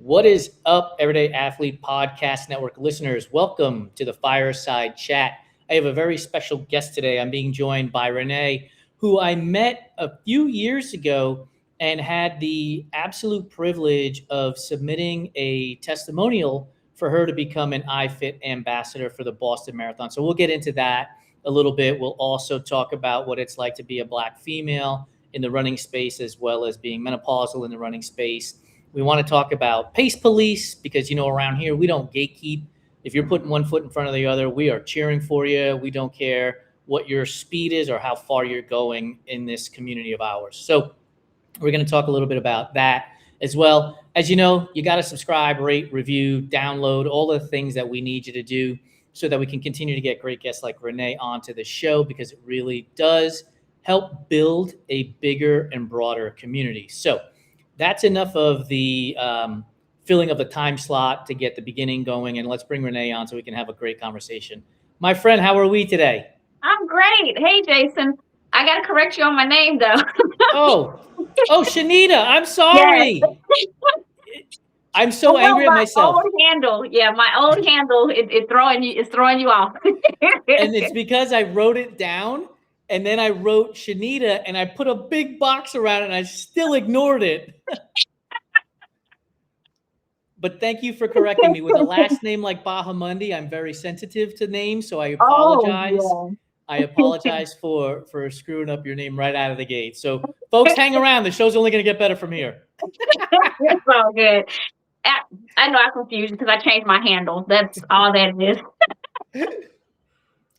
What is up, Everyday Athlete Podcast Network listeners? Welcome to the Fireside Chat. I have a very special guest today. I'm being joined by Renee, who I met a few years ago and had the absolute privilege of submitting a testimonial for her to become an iFit ambassador for the Boston Marathon. So we'll get into that a little bit. We'll also talk about what it's like to be a Black female in the running space, as well as being menopausal in the running space. We want to talk about pace police because, around here, we don't gatekeep. If you're putting one foot in front of the other, we are cheering for you. We don't care what your speed is or how far you're going in this community of ours. So we're going to talk a little bit about that as well. As you know, you got to subscribe, rate, review, download, all the things that we need you to do so that we can continue to get great guests like Renee onto the show, because it really does help build a bigger and broader community. So that's enough of the filling of the time slot to get the beginning going, and let's bring Renee on so we can have a great conversation. My friend, how are we today? I'm great. Hey, Jason. I got to correct you on my name, though. Oh, Shenita, I'm sorry. Yes. I'm so angry at myself. My old handle. Yeah, my old handle is throwing you off. And it's because I wrote it down, and then I wrote Shenita, and I put a big box around it, and I still ignored it. But thank you for correcting me. With a last name like Bahamundi, I'm very sensitive to names, so I apologize. Oh, yeah. I apologize for screwing up your name right out of the gate. So, folks, hang around. The show's only going to get better from here. It's all good. I know I confused you because I changed my handle. That's all that is.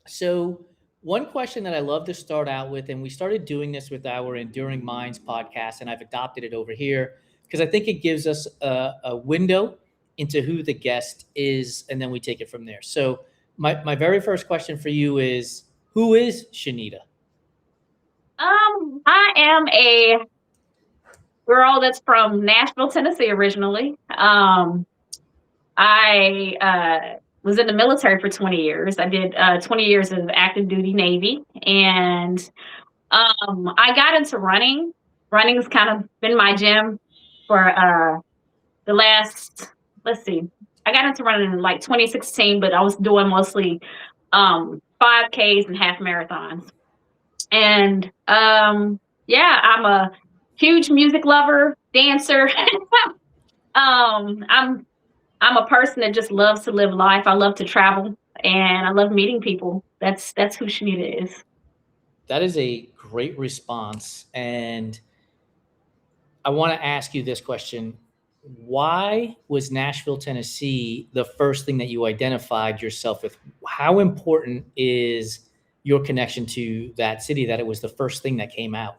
So, one question that I love to start out with, and we started doing this with our Enduring Minds podcast, and I've adopted it over here because I think it gives us a window into who the guest is, and then we take it from there. So, my very first question for you is, who is Shenita? I am a girl that's from Nashville, Tennessee originally. I was in the military for 20 years. I did 20 years of active duty Navy, and I got into running. Running's kind of been my gym for the last, I got into running in like 2016, but I was doing mostly 5Ks and half marathons. And I'm a huge music lover, dancer. I'm a person that just loves to live life. I love to travel, and I love meeting people. That's who Shenita is. That is a great response. And I want to ask you this question. Why was Nashville, Tennessee the first thing that you identified yourself with? How important is your connection to that city that it was the first thing that came out?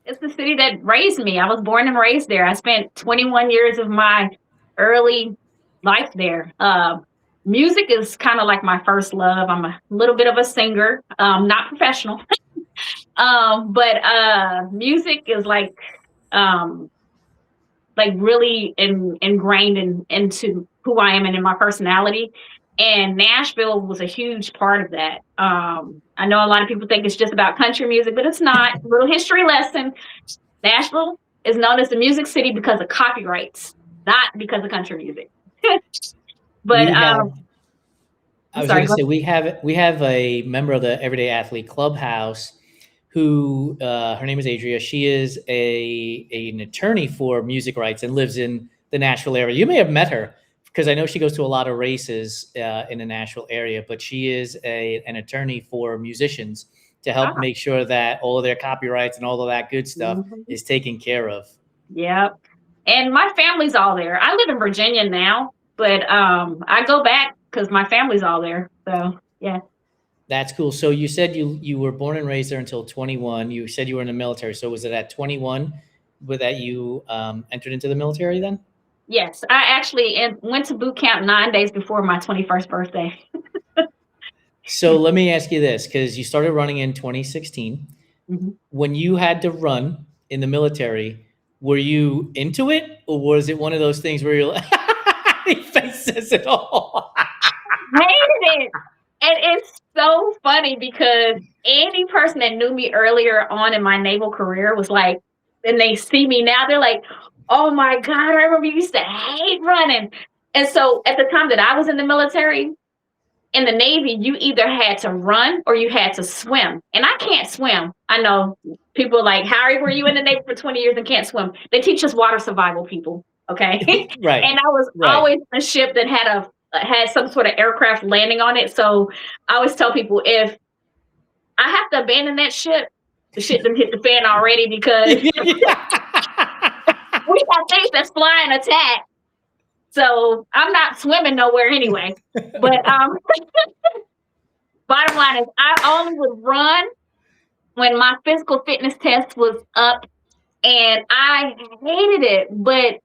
It's the city that raised me. I was born and raised there. I spent 21 years of my early life there. Music is kind of like my first love. I'm a little bit of a singer, not professional, but music is like really ingrained into who I am and in my personality. And Nashville was a huge part of that. I know a lot of people think it's just about country music, but it's not. A little history lesson. Nashville is known as the music city because of copyrights, not because of country music. But I was going to say we have a member of the Everyday Athlete Clubhouse who her name is Adria. She is an attorney for music rights and lives in the Nashville area. You may have met her because I know she goes to a lot of races in the Nashville area, but she is an attorney for musicians to help make sure that all of their copyrights and all of that good stuff is taken care of. Yep. And my family's all there. I live in Virginia now, but I go back because my family's all there. So, yeah. That's cool. So you said you were born and raised there until 21. You said you were in the military. So was it at 21 that you entered into the military then? Yes. I actually went to boot camp 9 days before my 21st birthday. So let me ask you this, because you started running in 2016. Mm-hmm. When you had to run in the military, were you into it, or was it one of those things where you're like, he faces it all? Hated it. And it's so funny because any person that knew me earlier on in my naval career was like, and they see me now, they're like, Oh my God, I remember you used to hate running. And so at the time that I was in the military, in the Navy, you either had to run or you had to swim. And I can't swim. I know people are like, Harry, were you in the Navy for 20 years and can't swim? They teach us water survival, people. Okay. Right. And I was Right. always in a ship that had some sort of aircraft landing on it. So I always tell people, if I have to abandon that ship, the shit done hit the fan already, because we got things that's fly and attack. So I'm not swimming nowhere anyway. But bottom line is, I only would run when my physical fitness test was up, and I hated it. But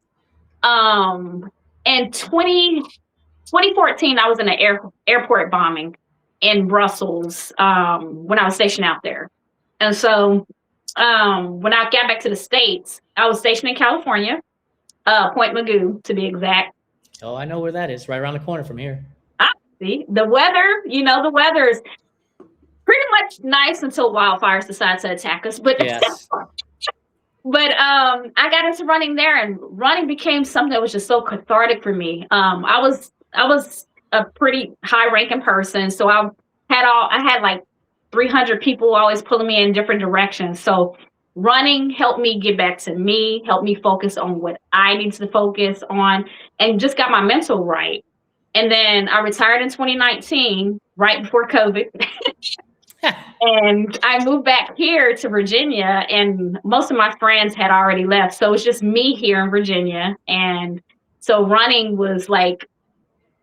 in 2014, I was in an airport bombing in Brussels when I was stationed out there. And so when I got back to the States, I was stationed in California, Point Magoo to be exact. Oh, I know where that is. Right around the corner from here. See, the weather, the weather is pretty much nice until wildfires decide to attack us. But Yes. but I got into running there, and running became something that was just so cathartic for me. I was a pretty high ranking person, so I had like 300 people always pulling me in different directions. So running helped me get back to me, helped me focus on what I need to focus on, and just got my mental right. And then I retired in 2019, right before COVID. And I moved back here to Virginia, and most of my friends had already left. So it was just me here in Virginia. And so running was like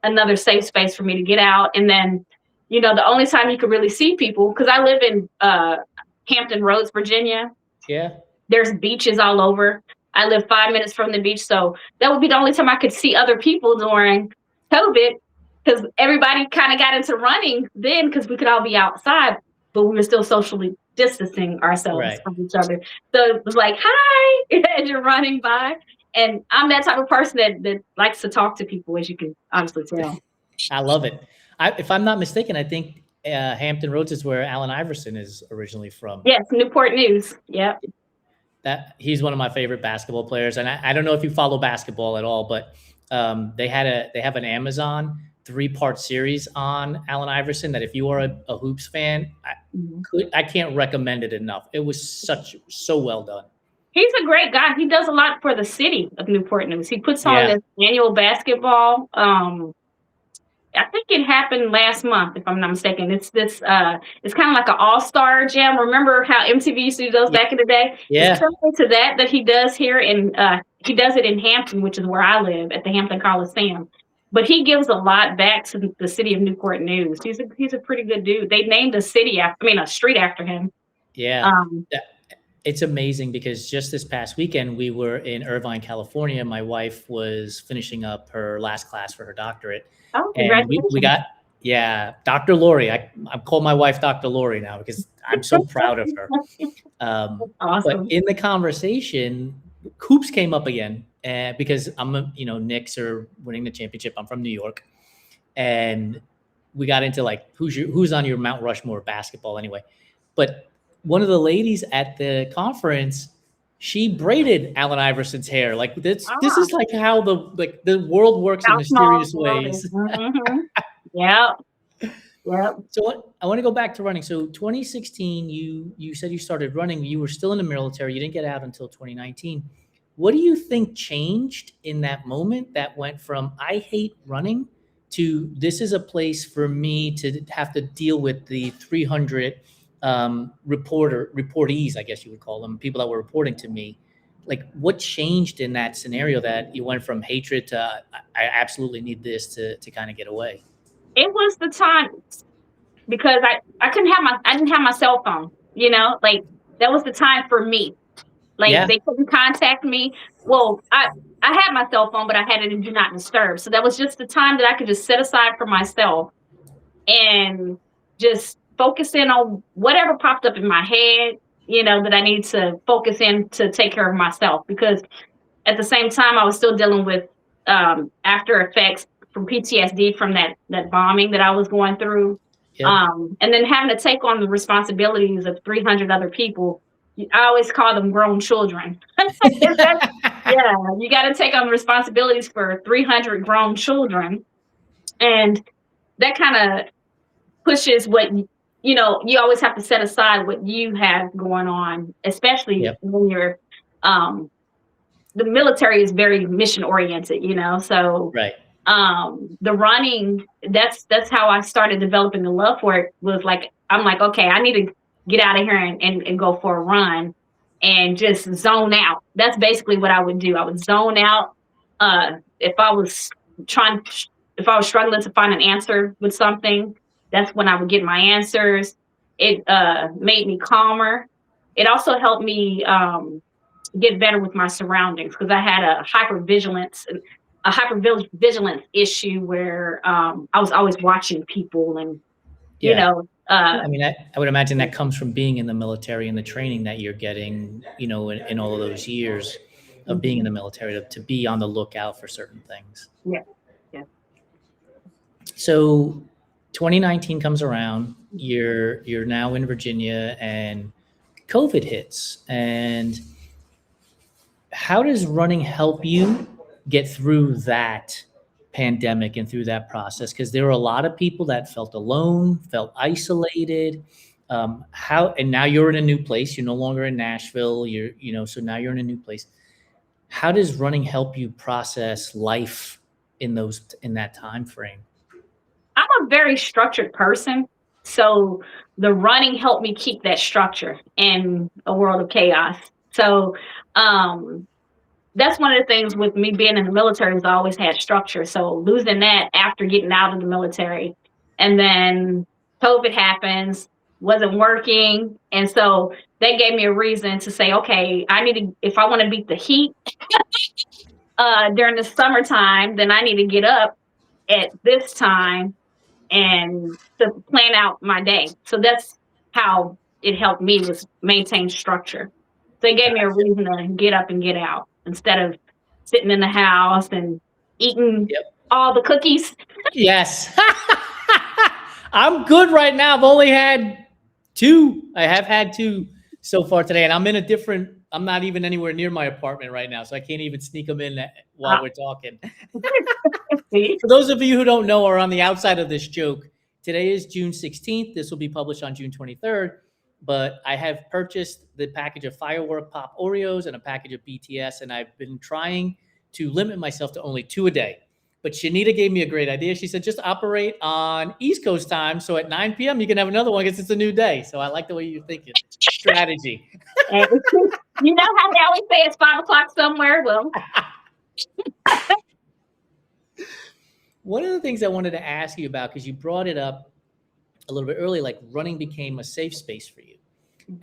another safe space for me to get out. And then, the only time you could really see people, because I live in Hampton Roads, Virginia. Yeah. There's beaches all over. I live 5 minutes from the beach. So that would be the only time I could see other people during COVID, because everybody kind of got into running then, because we could all be outside, but we were still socially distancing ourselves from each other. So it was like, hi, as you're running by. And I'm that type of person that likes to talk to people, as you can honestly tell. I love it. If I'm not mistaken, I think Hampton Roads is where Allen Iverson is originally from. Yes, Newport News. Yep. He's one of my favorite basketball players. And I don't know if you follow basketball at all, but they have an Amazon 3-part series on Allen Iverson that if you are a hoops fan, I can't recommend it enough. It was so well done. He's a great guy. He does a lot for the city of Newport News. He puts on this annual basketball. I think it happened last month, if I'm not mistaken. It's kind of like an all-star jam. Remember how MTV used to do those back in the day? Yeah. It's similar to that he does here, and he does it in Hampton, which is where I live, at the Hampton Coliseum. But he gives a lot back to the city of Newport News. He's a pretty good dude. They named a street after him. Yeah. It's amazing, because just this past weekend, we were in Irvine, California. My wife was finishing up her last class for her doctorate. Oh, congratulations. And we got, Dr. Lori. I'm calling my wife Dr. Lori now, because I'm so proud of her. Awesome. But in the conversation, hoops came up again, because Knicks are winning the championship. I'm from New York. And we got into like, who's on your Mount Rushmore basketball anyway. But one of the ladies at the conference, she braided Allen Iverson's hair. Like this is like how the world works in mysterious ways. Mm-hmm. Yep. So I want to go back to running. So 2016, you said you started running. You were still in the military. You didn't get out until 2019. What do you think changed in that moment that went from I hate running to this is a place for me to have to deal with the 300 reportees, I guess you would call them, people that were reporting to me? Like, what changed in that scenario that you went from hatred to I absolutely need this to kind of get away? It was the time, because I didn't have my cell phone, like that was the time for me. Like they couldn't contact me. Well, I had my cell phone, but I had it in do not disturb. So that was just the time that I could just set aside for myself and just focus in on whatever popped up in my head, that I need to focus in to take care of myself. Because at the same time, I was still dealing with after effects from PTSD from that bombing that I was going through. Yep. And then having to take on the responsibilities of 300 other people. I always call them grown children. Yeah, you got to take on responsibilities for 300 grown children. And that kind of pushes what, you always have to set aside what you have going on, especially Yep. when you're, um, the military is very mission oriented, so Right. the running, that's how I started developing the love for it. Was like, I'm like, okay, I need to get out of here and go for a run and just zone out. That's basically what I would do. I would zone out. If I was trying if I was struggling to find an answer with something, that's when I would get my answers. It made me calmer. It also helped me get better with my surroundings, because I had a hypervigilance issue where I was always watching people, and Yeah. I mean, I would imagine that comes from being in the military and the training that you're getting, in all of those years of being in the military to be on the lookout for certain things. yeah, yeah. So 2019 comes around, you're now in Virginia and COVID hits. And how does running help you get through that pandemic and through that process? Because there were a lot of people that felt alone, felt isolated. And now you're in a new place. You're no longer in Nashville. So now you're in a new place. How does running help you process life in that time frame? I'm a very structured person, so the running helped me keep that structure in a world of chaos. So um, that's one of the things with me being in the military, is I always had structure. So losing that after getting out of the military, and then COVID happens, wasn't working, and so that gave me a reason to say, okay, I need to, if I want to beat the heat during the summertime, then I need to get up at this time and to plan out my day. So that's how it helped me, was maintain structure. So it gave me a reason to get up and get out instead of sitting in the house and eating Yep. all the cookies. Yes. I'm good right now. I've only had 2. I have had 2 so far today, and I'm not even anywhere near my apartment right now, so I can't even sneak them in while we're talking. For those of you who don't know or are on the outside of this joke, today is June 16th. This will be published on June 23rd, but I have purchased the package of Firework Pop Oreos and a package of BTS, and I've been trying to limit myself to only 2 a day. But Shenita gave me a great idea. She said, just operate on East Coast time. So at 9 p.m., you can have another one because it's a new day. So I like the way you're thinking. Strategy. You know how they always say it's 5 o'clock somewhere? Well, one of the things I wanted to ask you about, because you brought it up a little bit earlier, like running became a safe space for you.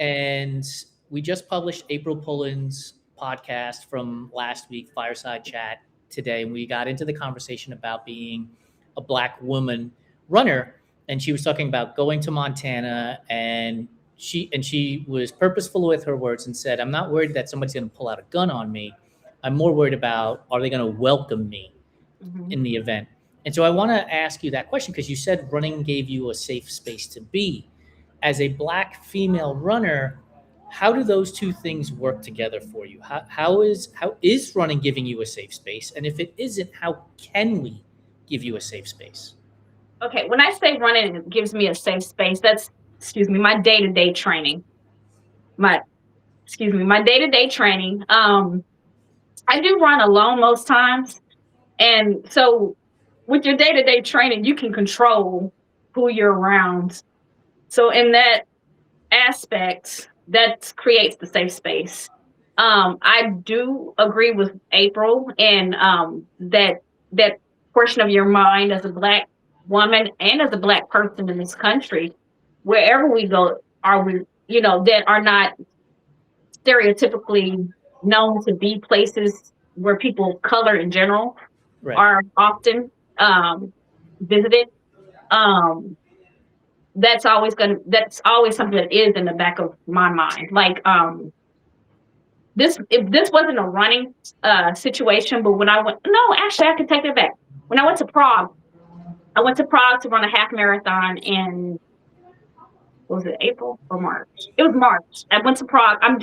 And we just published April Pullen's podcast from last week, Fireside Chat, today, and we got into the conversation about being a Black woman runner, and she was talking about going to Montana, and she was purposeful with her words and said, I'm not worried that somebody's going to pull out a gun on me. I'm more worried about, are they going to welcome me in the event? And so I want to ask you that question, because you said running gave you a safe space to be. As a Black female runner, how do those two things work together for you? How is running giving you a safe space? And if it isn't, how can we give you a safe space? okay, when I say running gives me a safe space, that's, my day-to-day training. My day-to-day training. I do run alone most times. And so with your day-to-day training, you can control who you're around. So in that aspect, that creates the safe space. I do agree with April, and that portion of your mind as a Black woman and as a Black person in this country, wherever we go, are we, that are not stereotypically known to be places where people of color in general are often visited. That's always something that is in the back of my mind. Like, if this wasn't a running situation, but when I went, no, actually I could take that back. When I went to Prague to run a half marathon in, was it April or March? It was March. I went to Prague. I'm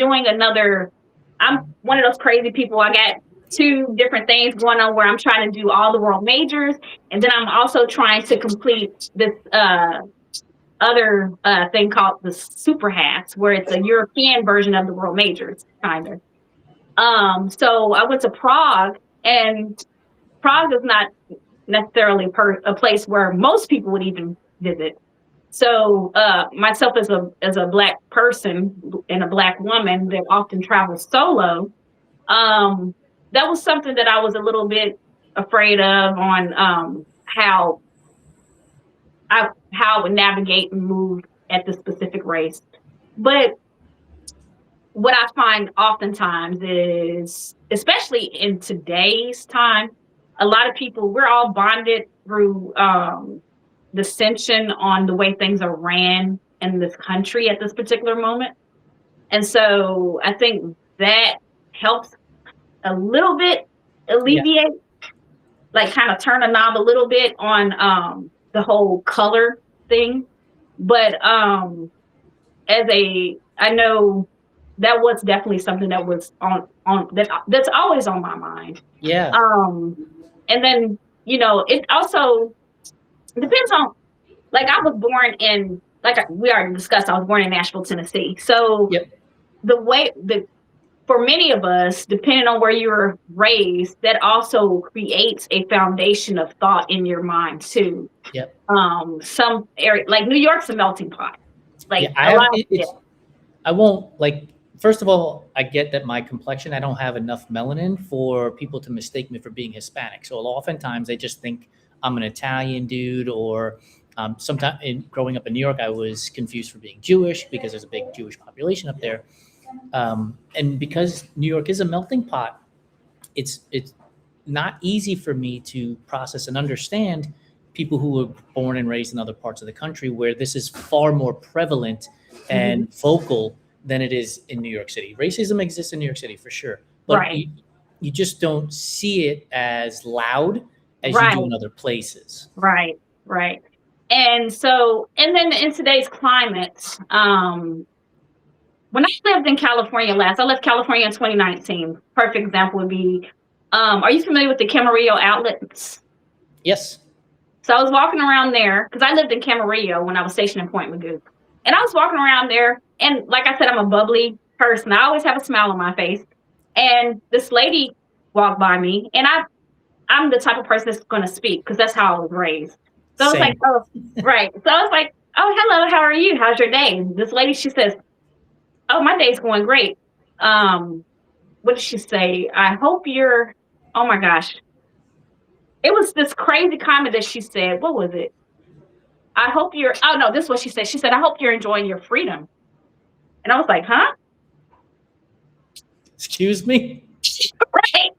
one of those crazy people. I got two different things going on where I'm trying to do all the world majors, and then I'm also trying to complete this other thing called the super hats, where it's a European version of the world majors, kind of. So I went to Prague, and Prague is not necessarily a place where most people would even visit. So myself as a Black person and a Black woman that often travels solo, that was something that I was a little bit afraid of on how I would navigate and move at the specific race. But what I find oftentimes is, especially in today's time, a lot of people, we're all bonded through dissension on the way things are ran in this country at this particular moment. And so I think that helps a little bit alleviate, like kind of turn a knob a little bit on the whole color thing. But I know that was definitely something that was on that's always on my mind. Yeah. And then, it also depends on, like, I was born in, like we already discussed, I was born in Nashville, Tennessee. So for many of us, depending on where you were raised, that also creates a foundation of thought in your mind too. Yep. Some area, like New York's a melting pot. Like I won't, like, first of all, I get that my complexion, I don't have enough melanin for people to mistake me for being Hispanic. So oftentimes they just think I'm an Italian dude, or sometimes growing up in New York, I was confused for being Jewish because there's a big Jewish population up there. And because New York is a melting pot, it's not easy for me to process and understand people who were born and raised in other parts of the country where this is far more prevalent and vocal than it is in New York City. Racism exists in New York City for sure, but you just don't see it as loud as you do in other places. Right. And so, and then in today's climate, when I lived in California last, I left California in 2019. Perfect example would be, are you familiar with the Camarillo outlets? Yes. So I was walking around there because I lived in Camarillo when I was stationed in Point Magoo. And I was walking around there, and like I said, I'm a bubbly person. I always have a smile on my face. And this lady walked by me, and I'm the type of person that's going to speak because that's how I was raised. So I was like, oh, right. So I was like, oh, hello, how are you? How's your day? And this lady, she says, oh, my day's going great. What did she say? I hope you're, oh my gosh. It was this crazy comment that she said. What was it? I hope you're, oh no, this is what she said. She said, I hope you're enjoying your freedom. And I was like, huh? Excuse me? Right.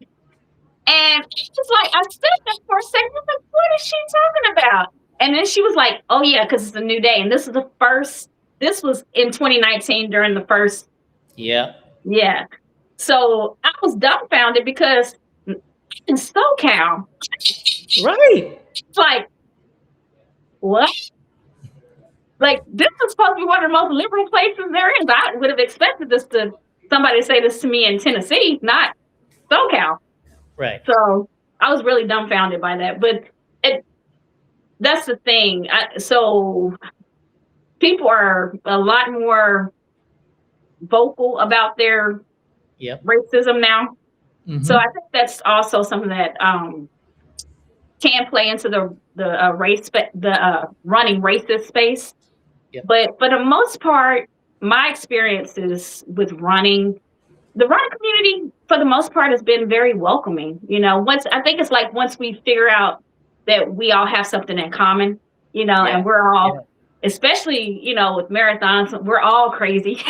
And it's like, I stood there for a second. I was like, what is she talking about? And then she was like, oh yeah, because it's a new day. And this was in 2019 during the first. Yeah. Yeah. So I was dumbfounded because in SoCal. Right. It's like, what? Like, this is supposed to be one of the most liberal places there is. I would have expected somebody to say this to me in Tennessee, not SoCal. Right. So I was really dumbfounded by that. But that's the thing. So people are a lot more vocal about their racism now. Mm-hmm. So I think that's also something that can play into the running racist space. Yep. But for the most part, my experiences with running, the running community for the most part has been very welcoming. Once we figure out that we all have something in common, and we're all, especially, with marathons, we're all crazy.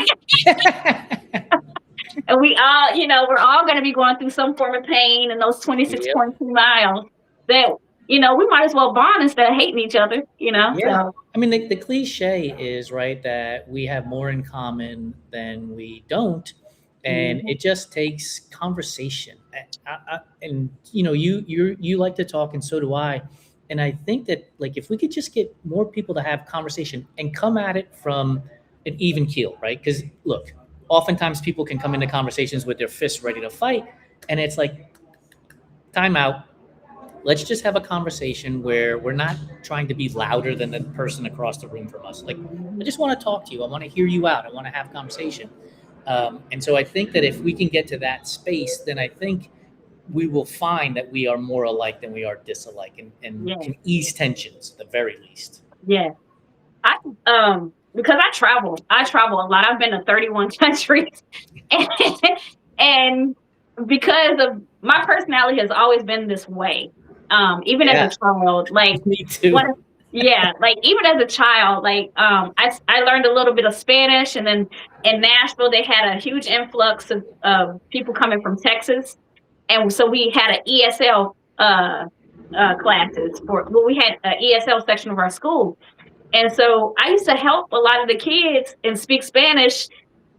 And we all, we're all going to be going through some form of pain in those 26.2 miles that, we might as well bond instead of hating each other, Yeah. So. I mean, the cliche is, right, that we have more in common than we don't. And it just takes conversation. And, you like to talk, and so do I. And I think that, like, if we could just get more people to have conversation and come at it from an even keel, right? Because, look, oftentimes people can come into conversations with their fists ready to fight. And it's like, time out. Let's just have a conversation where we're not trying to be louder than the person across the room from us. Like, I just want to talk to you. I want to hear you out. I want to have conversation. And so I think that if we can get to that space, then I think we will find that we are more alike than we are disalike, and can ease tensions at the very least. Yeah. I because I travel a lot. I've been to 31 countries, and, and because of my personality has always been this way. Even as a child, like me too. Like even as a child, like I learned a little bit of Spanish, and then in Nashville they had a huge influx of people coming from Texas, and so we had an ESL classes we had an ESL section of our school. And so I used to help a lot of the kids and speak Spanish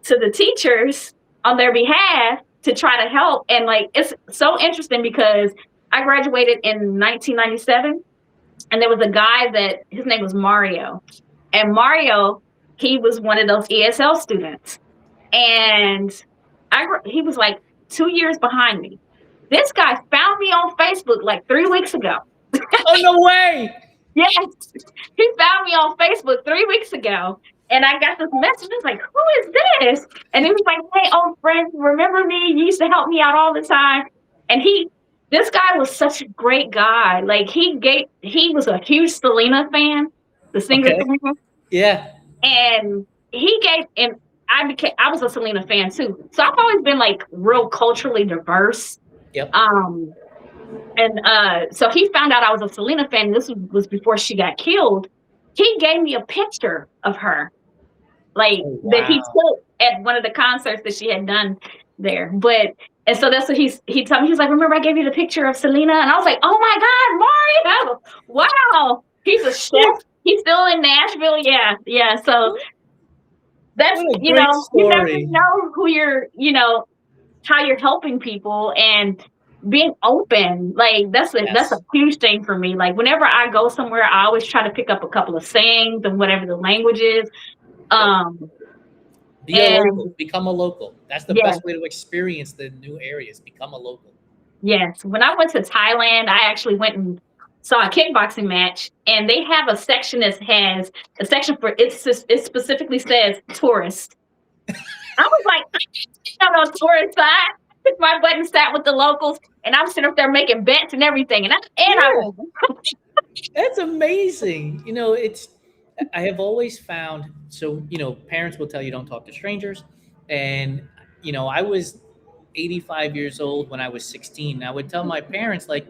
to the teachers on their behalf to try to help. And like, it's so interesting because I graduated in 1997, and there was a guy that his name was Mario. And Mario, he was one of those ESL students. And he was like 2 years behind me. This guy found me on Facebook like 3 weeks ago. Oh, no way. Yes, he found me on Facebook 3 weeks ago, and I got this message. I was like, "Who is this?" And he was like, "Hey, old friend, remember me? You used to help me out all the time." And this guy was such a great guy. Like he was a huge Selena fan, the singer. Okay. Selena. Yeah. And I was a Selena fan too. So I've always been like real culturally diverse. Yep. And so he found out I was a Selena fan. This was before she got killed. He gave me a picture of her, like that he took at one of the concerts that she had done there. And so that's what he told me. He was like, "Remember, I gave you the picture of Selena?" And I was like, "Oh my God, Mario! Wow, he's a chef. He's still in Nashville." Yeah. So that's you never know who how you're helping people and being open. Like that's a huge thing for me. Like whenever I go somewhere, I always try to pick up a couple of sayings and whatever the language is. Become a local. That's the best way to experience the new areas. Become a local. Yes. When I went to Thailand, I actually went and saw a kickboxing match, and they have a section that has a section for it specifically says tourist. I was like, I'm on tourist side. Took my butt and sat with the locals, and I'm sitting up there making bets and everything. That's amazing. I have always found, so, parents will tell you don't talk to strangers. And, I was 85 years old when I was 16. I would tell my parents, like,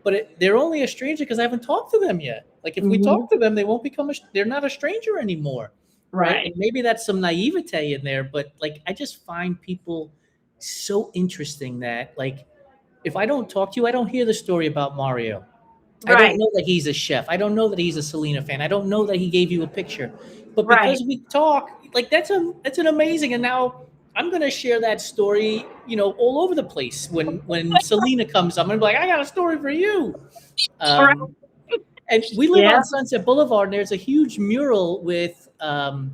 but they're only a stranger because I haven't talked to them yet. Like, if we talk to them, they won't they're not a stranger anymore. Right. And maybe that's some naivete in there, but like, I just find people so interesting that, like, if I don't talk to you, I don't hear the story about Mario. I don't know that he's a chef. I don't know that he's a Selena fan. I don't know that he gave you a picture. But because we talk, like that's an amazing. And now I'm going to share that story, all over the place. When Selena comes up, I'm going to be like, I got a story for you. And we live on Sunset Boulevard, and there's a huge mural with all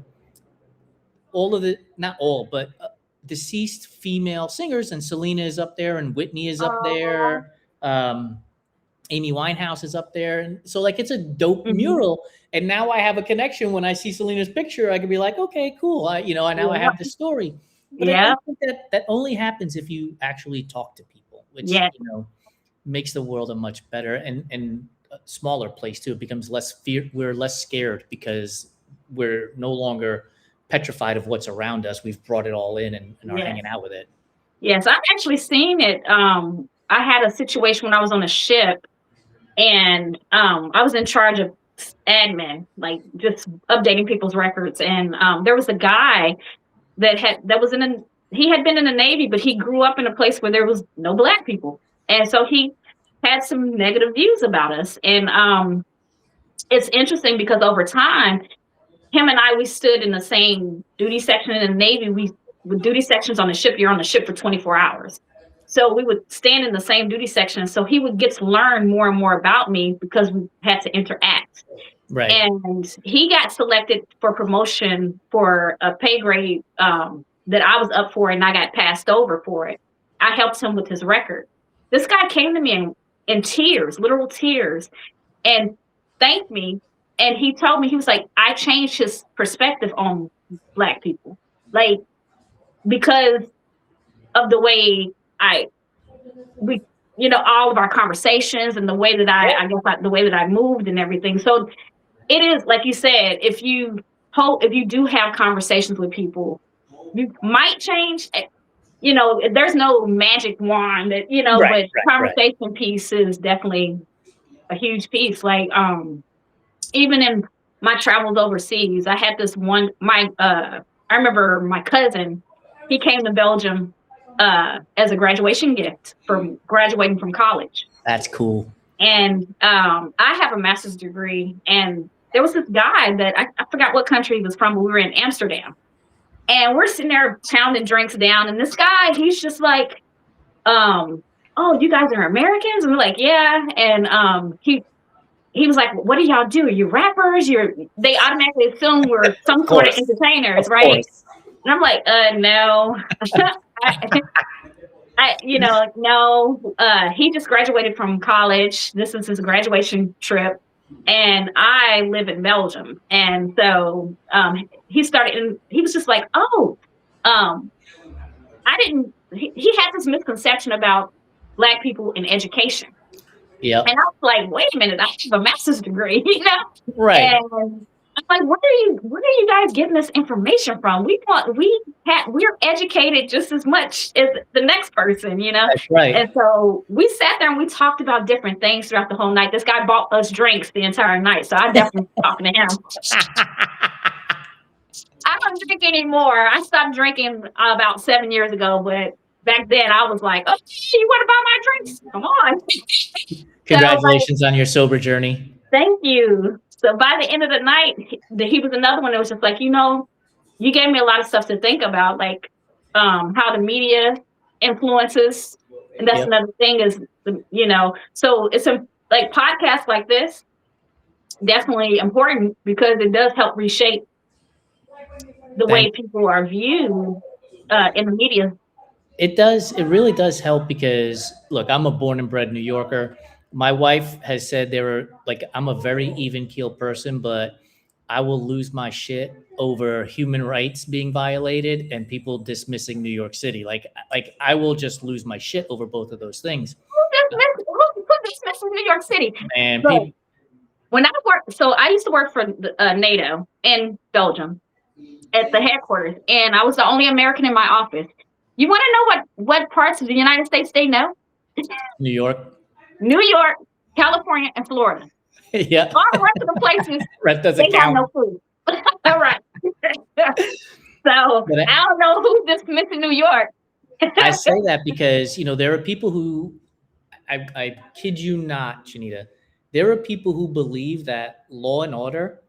of the, not all, but deceased female singers, and Selena is up there, and Whitney is up there. Amy Winehouse is up there. And so like, it's a dope mural. And now I have a connection. When I see Selena's picture, I can be like, okay, cool. I have the story. But I think that only happens if you actually talk to people, which, makes the world a much better and a smaller place too. It becomes less fear. We're less scared because we're no longer petrified of what's around us. We've brought it all in and are hanging out with it. Yes. I've actually seen it. I had a situation when I was on a ship, and I was in charge of admin, like just updating people's records. And there was a guy he had been in the Navy, but he grew up in a place where there was no Black people. And so he had some negative views about us. And it's interesting because over time, him and we stood in the same duty section in the Navy. With duty sections on the ship, you're on the ship for 24 hours. So we would stand in the same duty section. So he would get to learn more and more about me because we had to interact. Right. And he got selected for promotion for a pay grade that I was up for, and I got passed over for it. I helped him with his record. This guy came to me in tears, literal tears, and thanked me. And he told me, he was like, I changed his perspective on Black people. Like, because of the way we, all of our conversations and the way that I guess the way that I moved and everything. So it is, like you said, if you do have conversations with people, you might change. There's no magic wand that, Right, but right, right. conversation piece is definitely a huge piece. Like, even in my travels overseas, I had this one, I remember my cousin, he came to Belgium as a graduation gift from graduating from college. That's cool. And I have a master's degree, and there was this guy that I forgot what country he was from, but we were in Amsterdam. And we're sitting there pounding drinks down, and this guy, he's just like, oh, you guys are Americans? And we're like, yeah. And he was like, what do y'all do? Are you rappers? They automatically assume we're some sort of entertainers, right? Course. And I'm like, no. No. He just graduated from college. This is his graduation trip. And I live in Belgium. And so he started, and he was just like, oh, he had this misconception about Black people in education. Yeah. And I was like, wait a minute, I have a master's degree, Right. And I'm like, where are you guys getting this information from? We're educated just as much as the next person, That's right. And so we sat there and we talked about different things throughout the whole night. This guy bought us drinks the entire night, so I definitely talking to him. I don't drink anymore. I stopped drinking about 7 years ago, but back then I was like, oh, you want to buy my drinks? Come on. Congratulations on your sober journey. Thank you. So by the end of the night, he was another one that was just like, you gave me a lot of stuff to think about, like how the media influences. And that's another thing is, so it's like podcasts like this, definitely important because it does help reshape the way people are viewed in the media. It does. It really does help because, look, I'm a born and bred New Yorker. My wife has said I'm a very even keeled person, but I will lose my shit over human rights being violated and people dismissing New York City. Like I will just lose my shit over both of those things. Who dismisses New York City? Man, when I worked, so I used to work for NATO in Belgium at the headquarters, and I was the only American in my office. You want to know what parts of the United States they know? New York, California, and Florida. Yeah. All the rest of the places, rest doesn't they count. have no food. All right. So I don't know who's dismissing New York. I say that because, there are people who, I kid you not, Shenita, there are people who believe that law and order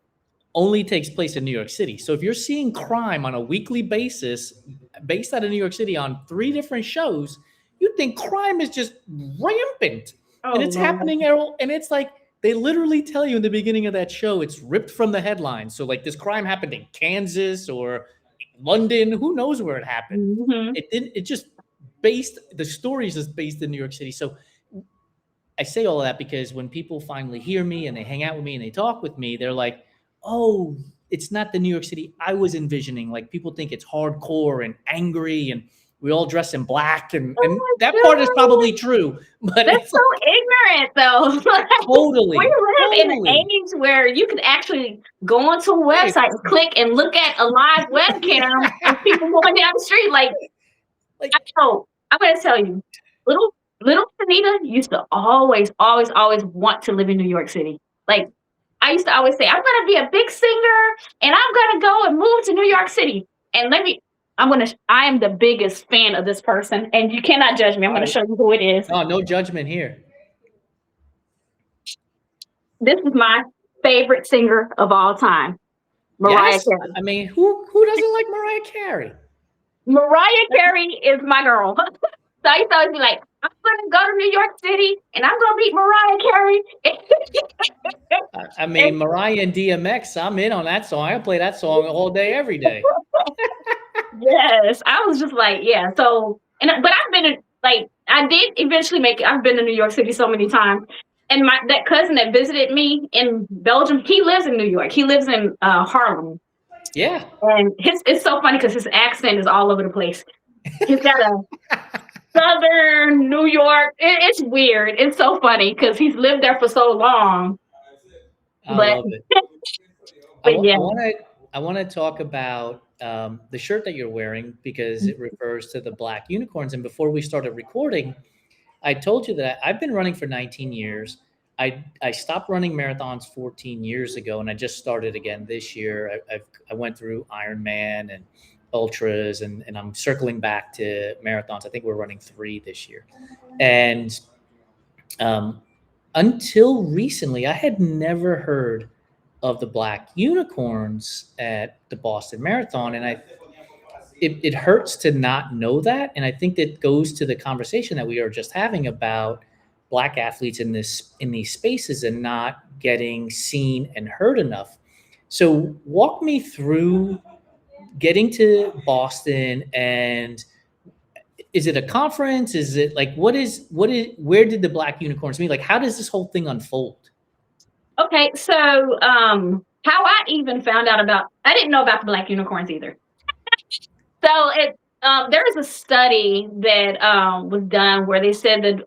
only takes place in New York City. So if you're seeing crime on a weekly basis based out of New York City on 3 different shows, you think crime is just rampant. And it's happening, Errol. And it's like, they literally tell you in the beginning of that show, it's ripped from the headlines. So like this crime happened in Kansas or London, who knows where it happened. The stories is based in New York City. So I say all of that because when people finally hear me and they hang out with me and they talk with me, they're like, oh, it's not the New York City I was envisioning. Like people think it's hardcore and angry and we all dress in black and that part is probably true. But that's so ignorant though. Totally. We live in an age where you can actually go onto a website and click and look at a live webcam of people going down the street. Like I know, I'm going to tell you, little Shenita used to always want to live in New York City. Like I used to always say, I'm going to be a big singer and I'm going to go and move to New York City. And I am the biggest fan of this person and you cannot judge me. I'm going to show you who it is. Oh, no judgment here. This is my favorite singer of all time, Mariah Carey. I mean, who doesn't like Mariah Carey? Mariah Carey is my girl. So I used to always be like, I'm going to go to New York City and I'm going to meet Mariah Carey. I mean, Mariah and DMX, I'm in on that song. I play that song all day, every day. Yes, I was just like, yeah. So, but I've been like, I did eventually make it. I've been to New York City so many times. And that cousin that visited me in Belgium, he lives in New York. He lives in Harlem. Yeah. And it's so funny because his accent is all over the place. He's got a Southern New York. It's weird. It's so funny because he's lived there for so long. I love it. But yeah. I want to talk about the shirt that you're wearing because it refers to the Black Unicorns. And before we started recording, I told you that I've been running for 19 years. I stopped running marathons 14 years ago, and I just started again this year. I went through Ironman and ultras, and I'm circling back to marathons. I think we're running 3 this year. And until recently, I had never heard of the Black Unicorns at the Boston Marathon, and it hurts to not know that. And I think that goes to the conversation that we are just having about Black athletes in these spaces and not getting seen and heard enough. So walk me through getting to Boston, and is it a conference? Is it like, where did the Black Unicorns meet? Like, how does this whole thing unfold? Okay. So, how I even found out I didn't know about the Black Unicorns either. So there was a study that was done where they said that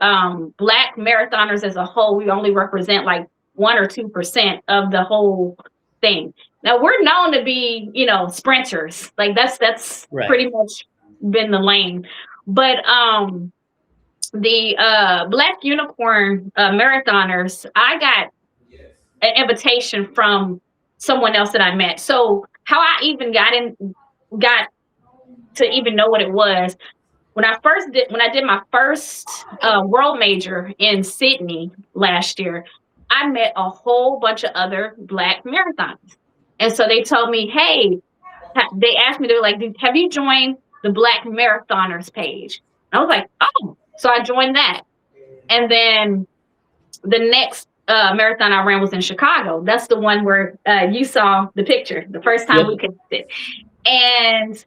Black marathoners as a whole, we only represent like 1 or 2% of the whole thing. Now we're known to be, sprinters. Like that's Right. Pretty much been the lane. But the Black Unicorn marathoners, I got an invitation from someone else that I met. So how I even got to even know what it was, when I did my first world major in Sydney last year, I met a whole bunch of other Black marathons. And so they told me, hey, they asked me, they're like, have you joined the Black Marathoners page? And I was like, oh, so I joined that. And then the next marathon I ran was in Chicago. That's the one where you saw the picture the first time we connected. And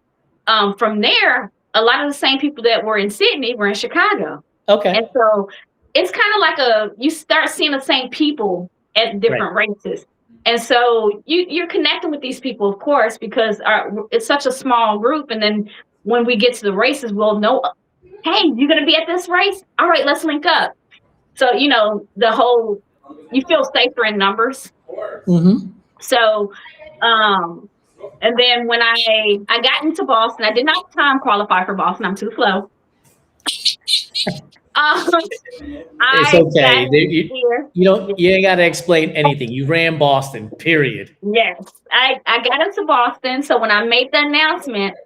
from there, a lot of the same people that were in Sydney were in Chicago. Okay. And so it's kind of like you start seeing the same people at different races. And so you're connecting with these people, of course, because it's such a small group. And then when we get to the races, we'll know, hey, you're going to be at this race? All right, let's link up. So, you feel safer in numbers. Mm-hmm. So, and then when I got into Boston, I did not time qualify for Boston. I'm too slow. It's okay. You ain't got to explain anything. You ran Boston, period. Yes. I got into Boston. So when I made the announcement,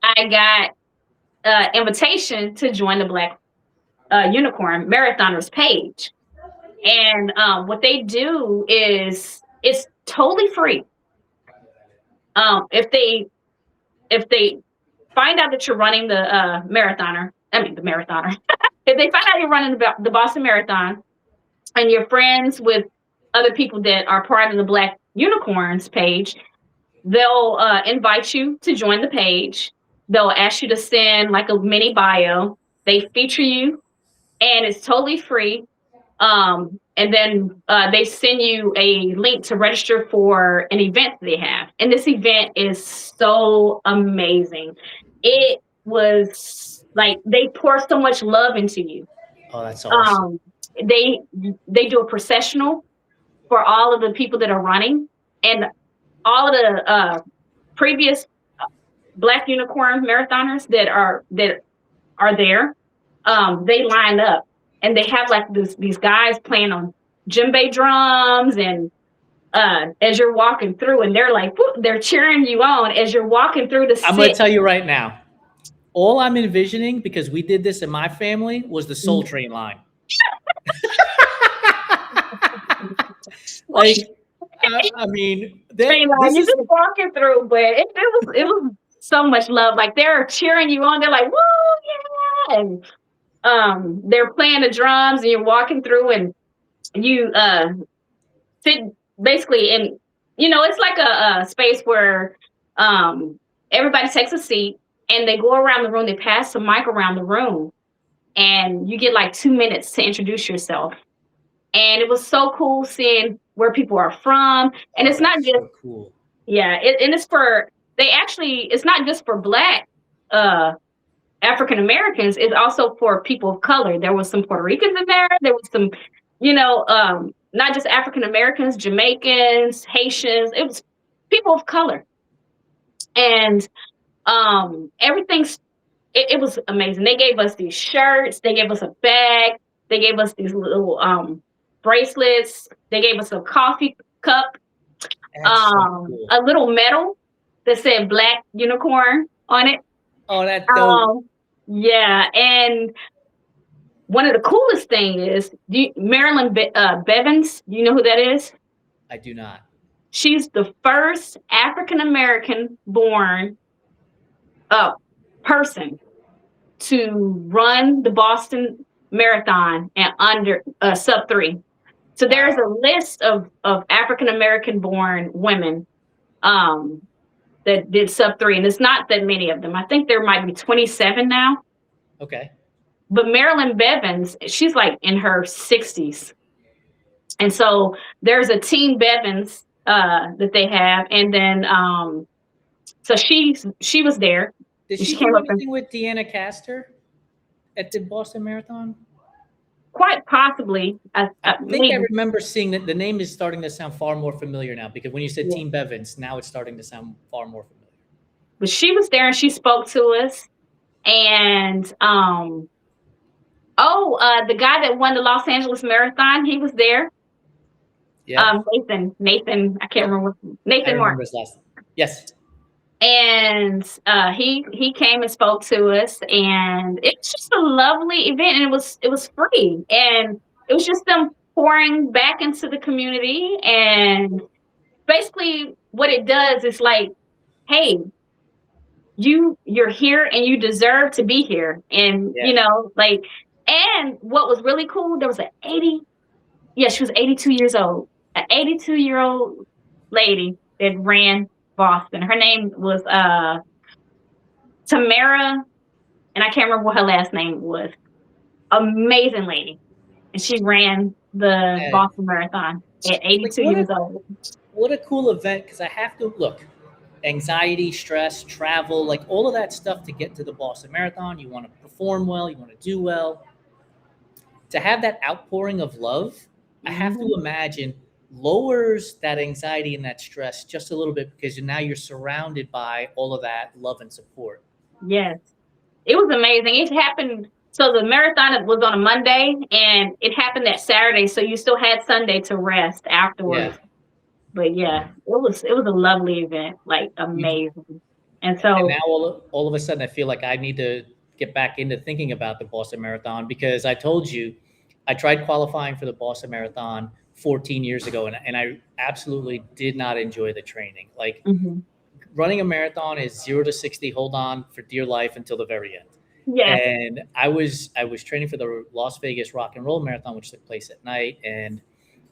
I got invitation to join the Black Unicorn Marathoners page. And what they do is it's totally free. If they find out that you're running the marathoner, if they find out you're running the Boston Marathon and you're friends with other people that are part of the Black Unicorns page, they'll invite you to join the page. They'll ask you to send like a mini bio. They feature you, and it's totally free. And then they send you a link to register for an event they have. And this event is so amazing. It was like they pour so much love into you. Oh, that's awesome. They do a processional for all of the people that are running, and all of the previous Black Unicorn marathoners that are there. They line up. And they have like these guys playing on djembe drums, and as you're walking through, and they're like, they're cheering you on as you're walking through the city. I'm going to tell you right now, all I'm envisioning, because we did this in my family, was the Soul Train line. Like, I mean, you're just walking through, but it was so much love. Like they're cheering you on. They're like, woo, yeah. And they're playing the drums, and you're walking through, and you sit basically in, it's like a space where everybody takes a seat, and they go around the room. They pass the mic around the room, and you get like 2 minutes to introduce yourself. And it was so cool seeing where people are from. And Oh, it's not that's just, so cool. yeah, and it's for, it's not just for Black uh, African Americans, it's also for people of color. There was some Puerto Ricans in there. There was some, not just African Americans, Jamaicans, Haitians. It was people of color. And everything's it was amazing. They gave us these shirts, they gave us a bag, they gave us these little bracelets, they gave us a coffee cup, That's so cool. a little medal that said Black Unicorn on it. Oh, that's dope. Yeah, and one of the coolest thing is Marilyn Bevins. Do you know who that is? I do not. She's the first African American born person to run the Boston Marathon and under sub 3. So there's a list of African American born women that did sub 3, and it's not that many of them. I think there might be 27 now. Okay. But Marilyn Bevins, she's like in her 60s. And so there's a Team Bevins that they have. And then so she was there. Did she do anything with Deanna Castor at the Boston Marathon? Quite possibly. I think I remember seeing that the name is starting to sound far more familiar now, because when you said Team Bevins, now it's starting to sound far more familiar. But she was there and she spoke to us. And the guy that won the Los Angeles Marathon, he was there. Yeah. Nathan, I can't remember. Nathan Martin. His last name. Yes. And he came and spoke to us, and it's just a lovely event, and it was free, and it was just them pouring back into the community. And basically what it does is like, hey, you're here and you deserve to be here. And and what was really cool, there was she was 82 years old, an 82-year-old lady that ran Boston. Her name was Tamara, and I can't remember what her last name was. Amazing lady. And she ran the Boston Marathon at 82 years old. What a cool event, because I have to look. Anxiety, stress, travel, like all of that stuff to get to the Boston Marathon. You want to perform well, you want to do well. To have that outpouring of love, I have to imagine lowers that anxiety and that stress just a little bit, because now you're surrounded by all of that love and support. Yes. It was amazing. It happened. So the marathon was on a Monday and it happened that Saturday. So you still had Sunday to rest afterwards. Yeah. But yeah, it was a lovely event, like amazing. And so now all of a sudden I feel like I need to get back into thinking about the Boston Marathon, because I told you I tried qualifying for the Boston Marathon 14 years ago, and I absolutely did not enjoy the training. Like running a marathon is 0 to 60, hold on for dear life until the very end. Yeah. And I was training for the Las Vegas Rock and Roll Marathon, which took place at night. And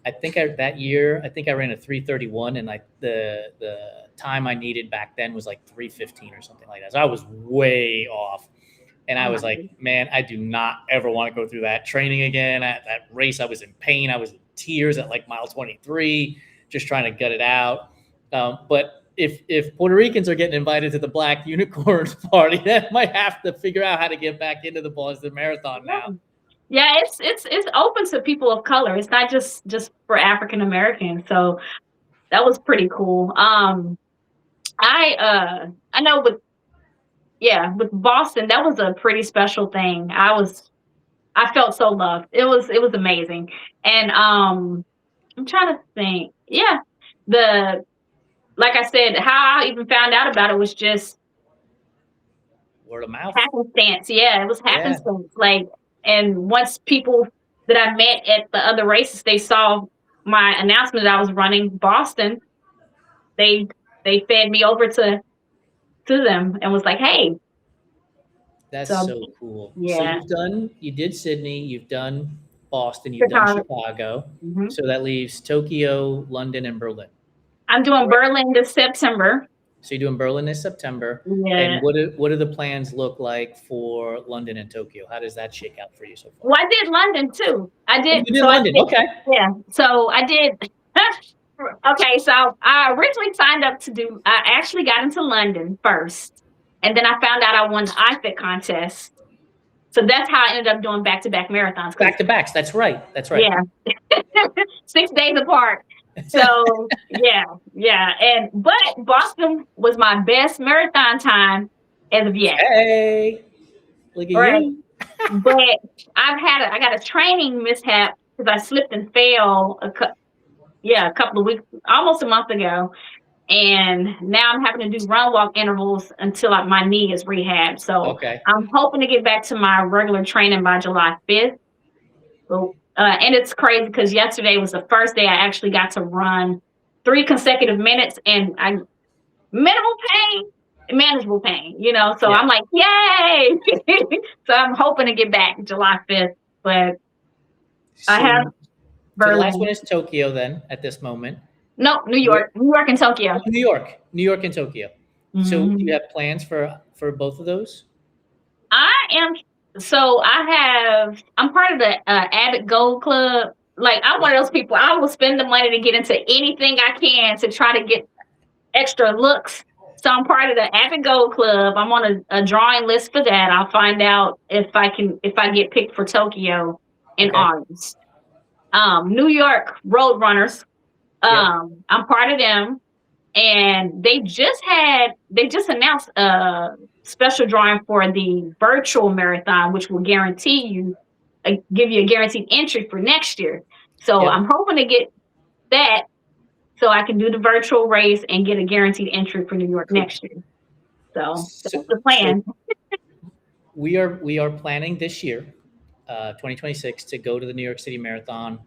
I think that year I ran a 3:31, and the time I needed back then was like 3:15 or something like that. So I was way off. And I was like, man, I do not ever want to go through that training again. At that race, I was in pain. I was in tears at like mile 23, just trying to gut it out. But if Puerto Ricans are getting invited to the Black Unicorn party, that might have to figure out how to get back into the Boston Marathon now. Yeah, it's open to people of color. It's not just for African Americans. So that was pretty cool. I know with Boston, that was a pretty special thing. I felt so loved. It was amazing. And I'm trying to think. Yeah, like I said, how I even found out about it was just word of mouth. Happenstance. Yeah, it was happenstance. Yeah. And once people that I met at the other races, they saw my announcement that I was running Boston, they fed me over to them and was like, hey. That's so cool. Yeah. So you did Sydney, you've done Boston, you've done Chicago. So that leaves Tokyo, London, and Berlin. I'm doing Berlin this September. So you're doing Berlin this September. Yeah. And what do the plans look like for London and Tokyo? How does that shake out for you so far? Well, I did London too. I Oh, did. you did So I London. did. Okay. Yeah. So I did. Okay. So I originally signed up to do. I actually got into London first, and then I found out I won the iFit contest. So that's how I ended up doing back-to-back marathons. Because Back to backs. That's right. That's right. yeah, 6 days apart. So yeah, but Boston was my best marathon time as of yet. Hey, look at Right. you. But I got a training mishap because I slipped and fell a couple of weeks, almost a month ago. And now I'm having to do run walk intervals until my knee is rehabbed. So Okay. I'm hoping to get back to my regular training by July 5th. So, and it's crazy because yesterday was the first day I actually got to run 3 consecutive minutes, and I minimal pain, manageable pain, So Yeah. I'm like, yay! So I'm hoping to get back July 5th, but I have So the last one Berlin. is Tokyo then at this moment. No, New York and Tokyo. New York and Tokyo. So do you have plans for both of those? I am. So I'm part of the Abbott Gold Club. Like, I'm one of those people. I will spend the money to get into anything I can to try to get extra looks. So I'm part of the Abbott Gold Club. I'm on a drawing list for that. I'll find out if I get picked for Tokyo in August. New York Roadrunners. I'm part of them, and they just announced a special drawing for the virtual marathon, which will give you a guaranteed entry for next year. So I'm hoping to get that so I can do the virtual race and get a guaranteed entry for New York next year. So that's the plan. So we are planning this year, 2026, to go to the New York City Marathon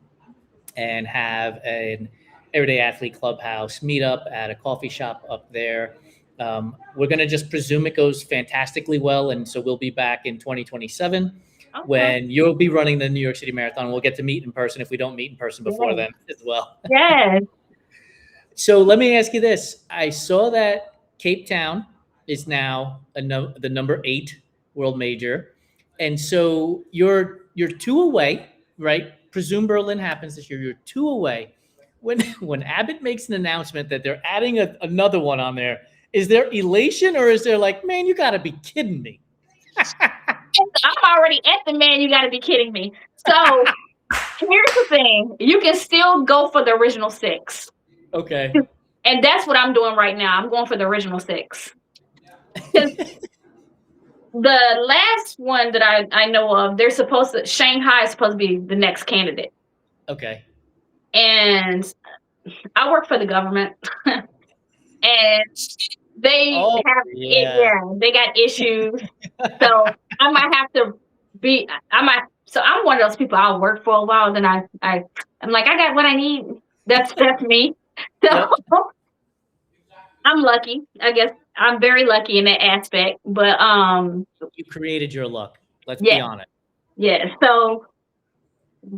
and have an Everyday Athlete Clubhouse meetup at a coffee shop up there. We're going to just presume it goes fantastically well. And so we'll be back in 2027 when you'll be running the New York City Marathon. We'll get to meet in person if we don't meet in person before then as well. Yes. So let me ask you this. I saw that Cape Town is now the number 8 world major. And so you're 2 away, right? Presume Berlin happens this year. You're 2 away. When Abbott makes an announcement that they're adding another one on there, is there elation or is there like, man, you got to be kidding me? I'm already at the man. You got to be kidding me. So here's the thing. You can still go for the original 6. Okay. And that's what I'm doing right now. I'm going for the original 6. The last one that I know of, Shanghai is supposed to be the next candidate. Okay. And I work for the government. And they they got issues. So I might have to so I'm one of those people. I'll work for a while, then I'm like, I got what I need. That's me. So I'm lucky. I guess I'm very lucky in that aspect. But you created your luck. Let's be honest. Yeah. So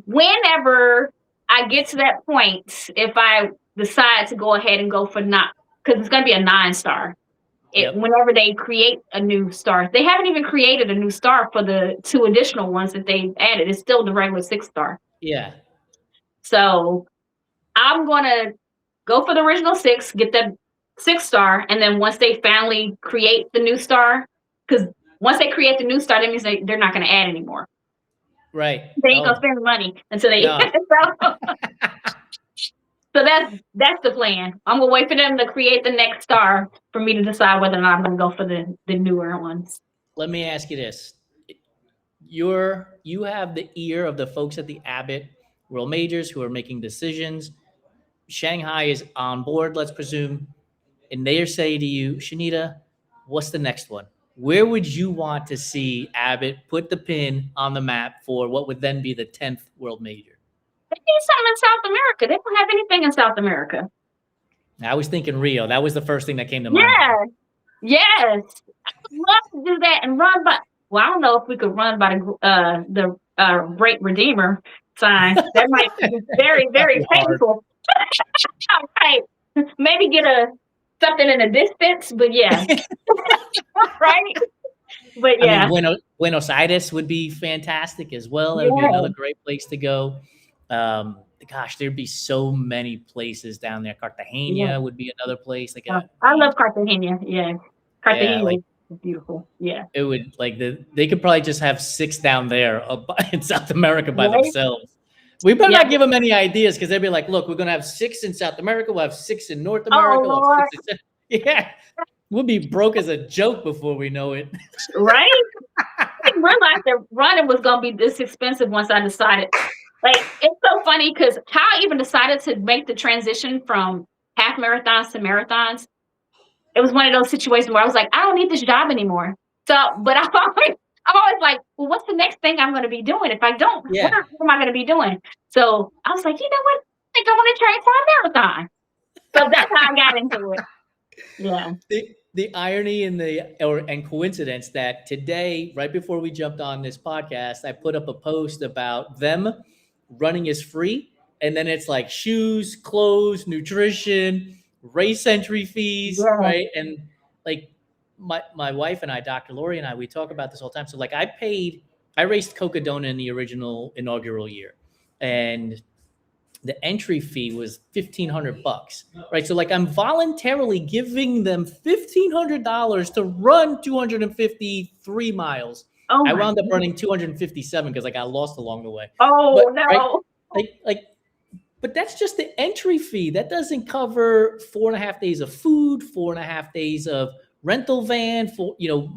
whenever I get to that point, if I decide to go ahead and go for because it's going to be a 9-star. Whenever they create a new star, they haven't even created a new star for the 2 additional ones that they added. It's still the regular 6-star. Yeah. So I'm going to go for the original 6, get that 6-star, and then once they finally create the new star, because once they create the new star, that means they're not going to add anymore. Right. They ain't gonna spend the money until they. So that's the plan. I'm gonna wait for them to create the next star for me to decide whether or not I'm gonna go for the newer ones. Let me ask you this: you have the ear of the folks at the Abbott World Majors who are making decisions. Shanghai is on board, let's presume, and they say to you, Shenita, what's the next one? Where would you want to see Abbott put the pin on the map for what would then be the 10th World Major? They need something in South America. They don't have anything in South America. I was thinking Rio. That was the first thing that came to mind. Yeah. Yes. I would love to do that and run by. Well, I don't know if we could run by the Great Redeemer sign. That might be very, very painful. Right. Maybe get a something in the distance, but yeah, right. But I mean, yeah, Buenos Aires would be fantastic as well. That would be yeah, another great place to go. Gosh, there'd be so many places down there. yeah. Cartagena would be another place. Like, I love Cartagena. Yeah, yeah, Cartagena like is beautiful. Yeah, it would like they could probably just have 6 down there in South America by right. themselves. We better Yeah. not give them any ideas because they'd be like, look, we're gonna have 6 in South America, we'll have 6 in North Oh America, we'll have Lord, 6 in yeah. We'll be broke as a joke before we know it. right. I didn't realize that running was gonna be this expensive once I decided. Like, it's so funny because how I even decided to make the transition from half marathons to marathons, it was one of those situations where I was like, I don't need this job anymore. So, but I'm always like, well, what's the next thing I'm going to be doing? If I don't, Yeah. what am I going to be doing? So I was like, you know what? I think I want to train for a marathon. So that's how I got into it. Yeah. The irony and coincidence that today, right before we jumped on this podcast, I put up a post about them running is free, and then it's like shoes, clothes, nutrition, race entry fees, Yeah. right? And like my wife and I, Dr. Lori and I, we talk about this all the time. So like I raced Cocodona in the original inaugural year, and the entry fee was $1,500, right? So like I'm voluntarily giving them $1,500 to run 253 miles. Oh I my. wound up running 257 because I got lost along the way. Oh But right, no. like, but that's just the entry fee. That doesn't cover 4.5 days of food, 4.5 days of rental van for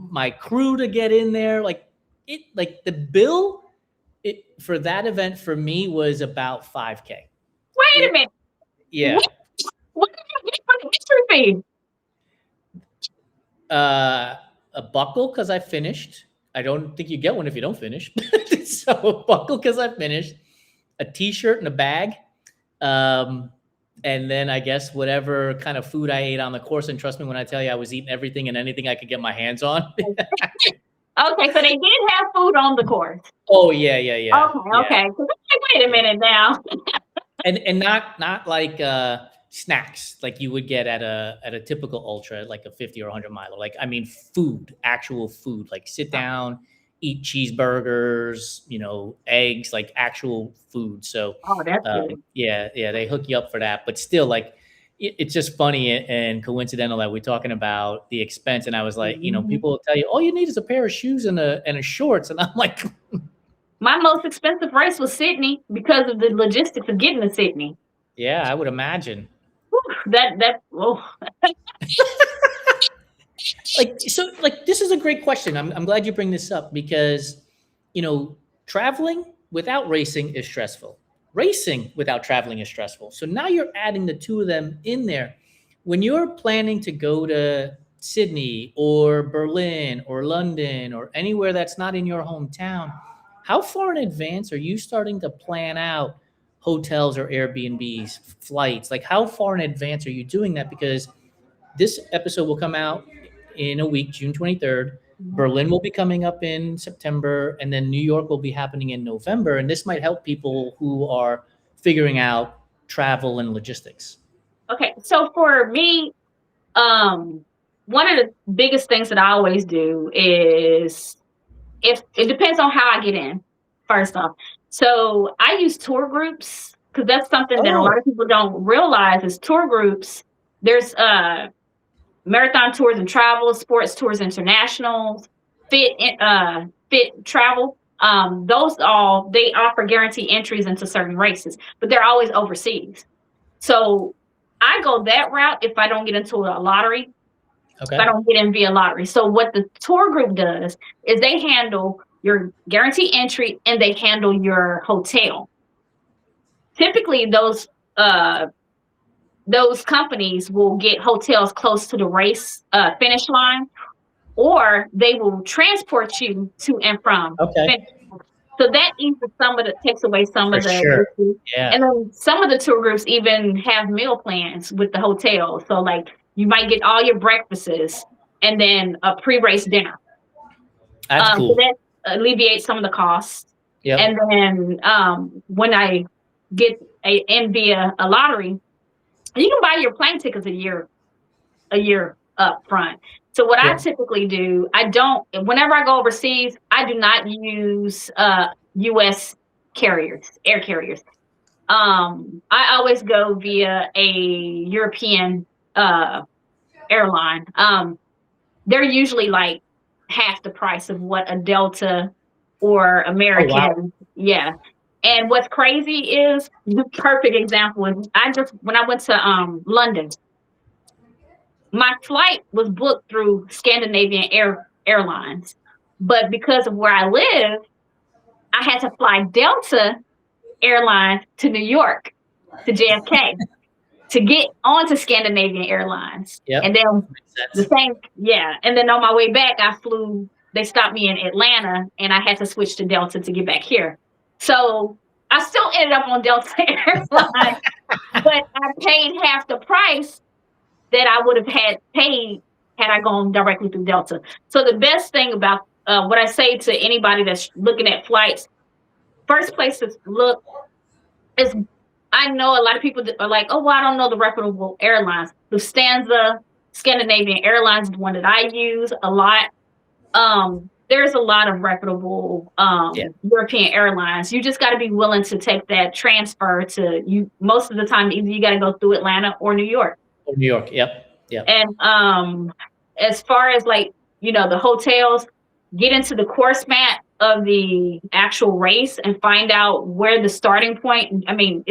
my crew to get in there. Like the bill for that event for me was about $5K. Wait a minute. Yeah. What did you get for the entry fee? A buckle because I finished. I don't think you get one if you don't finish. So a buckle because I finished. A T-shirt and a bag. And then I guess whatever kind of food I ate on the course. And trust me when I tell you, I was eating everything and anything I could get my hands on. Okay, so they did have food on the course. Oh yeah. Okay, Yeah. okay. So wait a minute now. And not like snacks like you would get at a typical ultra, like a 50 or 100 miler. Like, I mean, food, actual food, like sit down, eat cheeseburgers, eggs, like actual food. So, Oh, that's good. yeah, they hook you up for that. But still, like, it's just funny and coincidental that we're talking about the expense. And I was like, people will tell you, all you need is a pair of shoes and a shorts. And I'm like, My most expensive race was Sydney because of the logistics of getting to Sydney. yeah, I would imagine. Whew, oh. Like this is a great question. I'm glad you bring this up because traveling without racing is stressful. Racing without traveling is stressful. So now you're adding the two of them in there. When you're planning to go to Sydney or Berlin or London or anywhere that's not in your hometown, how far in advance are you starting to plan out hotels or Airbnbs, flights? Like, how far in advance are you doing that? Because this episode will come out in a week, June 23rd. Berlin will be coming up in September, and then New York will be happening in November. And this might help people who are figuring out travel and logistics. Okay, so for me, one of the biggest things that I always do is if it depends on how I get in, first off. So I use tour groups because that's something that a lot of people don't realize is tour groups. There's Marathon Tours and Travel, Sports Tours International, Fit Travel. Those they offer guaranteed entries into certain races, but they're always overseas. So I go that route if I don't get into a lottery. Okay. If I don't get in via lottery. So what the tour group does is they handle your guaranteed entry and they handle your hotel. Typically, those companies will get hotels close to the race finish line, or they will transport you to and from. Okay. So that takes away some of the sure. Yeah. And then some of the tour groups even have meal plans with the hotel. So like you might get all your breakfasts and then a pre-race dinner. That's cool. So that alleviates some of the costs. Yep. And then when I get in via a lottery, you can buy your plane tickets a year a year up front. So what I typically do, whenever I go overseas, I do not use US carriers, air carriers. I always go via a European airline. They're usually like half the price of what a Delta or American. Oh, wow. Yeah. And what's crazy is the perfect example is when I went to London, my flight was booked through Scandinavian Airlines, but because of where I live, I had to fly Delta Airlines to New York to JFK to get onto Scandinavian Airlines. Yep. And then and then on my way back, they stopped me in Atlanta and I had to switch to Delta to get back here. So I still ended up on Delta Airlines, but I paid half the price that I would have had paid had I gone directly through Delta. So the best thing about what I say to anybody that's looking at flights, first place to look is, I know a lot of people are like, oh, well, I don't know the reputable airlines. Lufthansa, Scandinavian Airlines is one that I use a lot. There's a lot of reputable European airlines. You just got to be willing to take that transfer to you. Most of the time, either you got to go through Atlanta or New York. Or New York, yep. And as far as like, the hotels, get into the course map of the actual race and find out where the starting point. I mean,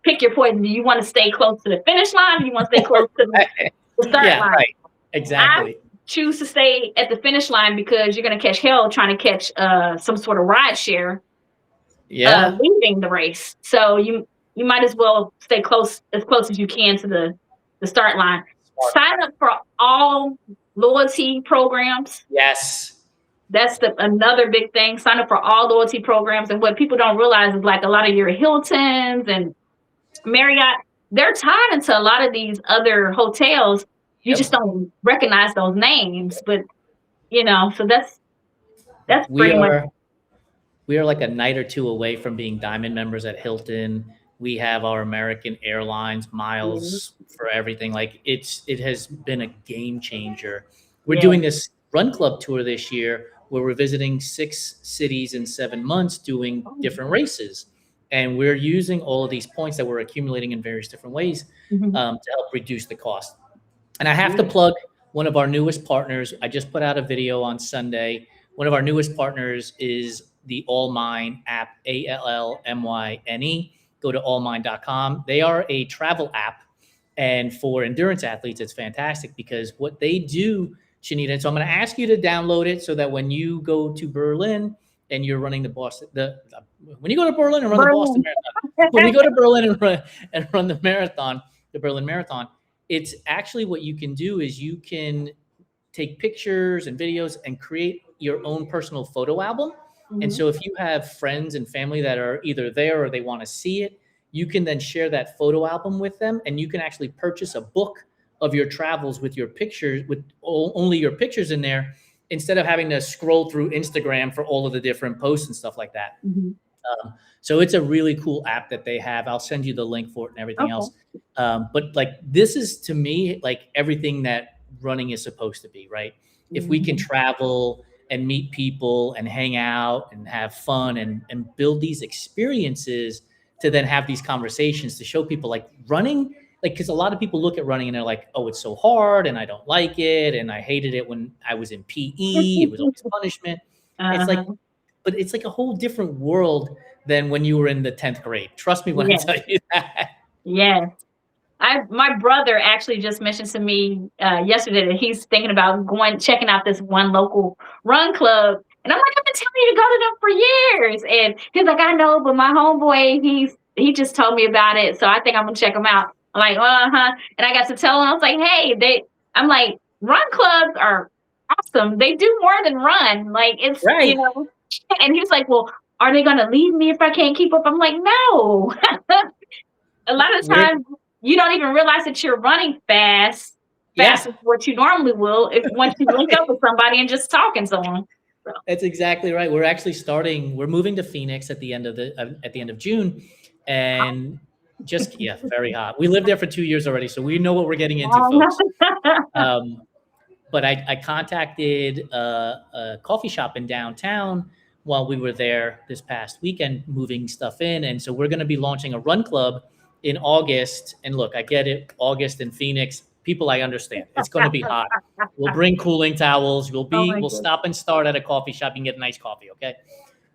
pick your point. Do you want to stay close to the finish line? Do you want to stay close to the start line? Right. Exactly. I choose to stay at the finish line because you're going to catch hell trying to catch some sort of ride share. Leaving the race. So you might as well stay as close as you can to the start line. Sign up for all loyalty programs. Yes. That's another big thing. Sign up for all loyalty programs. And what people don't realize is like a lot of your Hiltons and Marriott, they're tied into a lot of these other hotels. You just don't recognize those names. But, so that's pretty much. We are like a night or two away from being Diamond members at Hilton. We have our American Airlines miles for everything. Like it has been a game changer. We're doing this Run Club tour this year where we're visiting 6 cities in 7 months doing different races. And we're using all of these points that we're accumulating in various different ways to help reduce the cost. And I have to plug one of our newest partners. I just put out a video on Sunday. One of our newest partners is the Allmine app, ALLMYNE. Go to allmine.com. They are a travel app. And for endurance athletes, it's fantastic because what they do, Shenita, so I'm going to ask you to download it so that when you go to Berlin and you're running when you go to Berlin and run the Boston Marathon, when you go to Berlin and run the marathon, the Berlin Marathon, it's actually what you can do is you can take pictures and videos and create your own personal photo album. And so if you have friends and family that are either there or they want to see it, you can then share that photo album with them, and you can actually purchase a book of your travels with your pictures, with only your pictures in there, instead of having to scroll through Instagram for all of the different posts and stuff like that. So it's a really cool app that they have. I'll send you the link for it and everything else. But like, this is to me, like everything that running is supposed to be, right? If we can travel and meet people and hang out and have fun and build these experiences to then have these conversations to show people like running, like, because a lot of people look at running and they're like, oh, it's so hard and I don't like it. And I hated it when I was in PE. It was always punishment. It's like, but it's like a whole different world than when you were in the 10th grade. Trust me when I tell you that. Yes. My brother actually just mentioned to me yesterday that he's thinking about checking out this one local run club. And I'm like, I've been telling you to go to them for years. And he's like, I know, but my homeboy, he just told me about it. So I think I'm going to check them out. I'm like, And I got to tell him, I was like, hey, I'm like, run clubs are awesome. They do more than run. Like, it's, right. And he was like, well, are they going to leave me if I can't keep up? I'm like, no. A lot of times, you don't even realize that you're running fast as what you normally will once you link up with somebody and just talking to them. So. That's exactly right. We're actually we're moving to Phoenix at the end of June, and Very hot. We lived there for 2 years already, so we know what we're getting into, folks. But I contacted a coffee shop in downtown while we were there this past weekend, moving stuff in. And so we're going to be launching a run club in August. And look, I get it. August in Phoenix, people, I understand. It's going to be hot. We'll bring cooling towels. We'll stop and start at a coffee shop and get a nice coffee. Okay.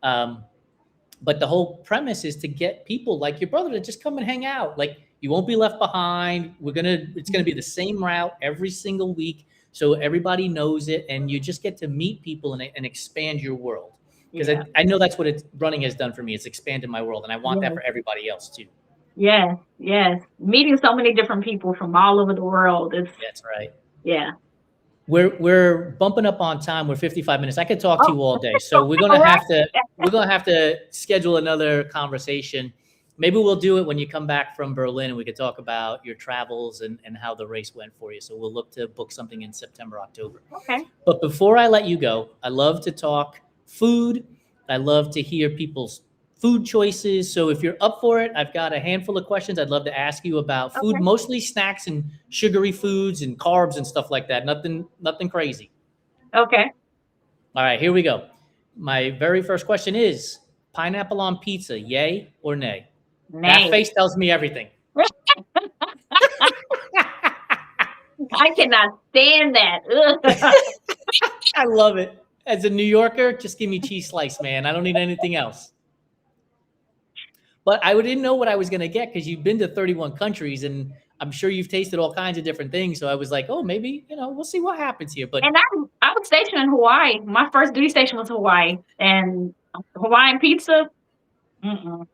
But the whole premise is to get people like your brother to just come and hang out. Like, you won't be left behind. It's going to be the same route every single week. So everybody knows it, and you just get to meet people and expand your world. Because I know that's what running has done for me. It's expanded my world, and I want that for everybody else too. Yes. Meeting so many different people from all over the world. That's right. Yeah. We're bumping up on time. We're 55 minutes. I could talk to you all day. So we're gonna have to schedule another conversation. Maybe we'll do it when you come back from Berlin, and we could talk about your travels and how the race went for you. So we'll look to book something in September, October. Okay. But before I let you go, I love to talk food. I love to hear people's food choices. So if you're up for it, I've got a handful of questions I'd love to ask you about food, mostly snacks and sugary foods and carbs and stuff like that. Nothing crazy. Okay. All right, here we go. My very first question is pineapple on pizza, yay or nay? Nay. That face tells me everything. I cannot stand that. I love it. As a New Yorker, just give me cheese slice, man. I don't need anything else. But I didn't know what I was going to get because you've been to 31 countries, and I'm sure you've tasted all kinds of different things. So I was like, oh, maybe, we'll see what happens here. But and I was stationed in Hawaii. My first duty station was Hawaii, and Hawaiian pizza. Mm-mm.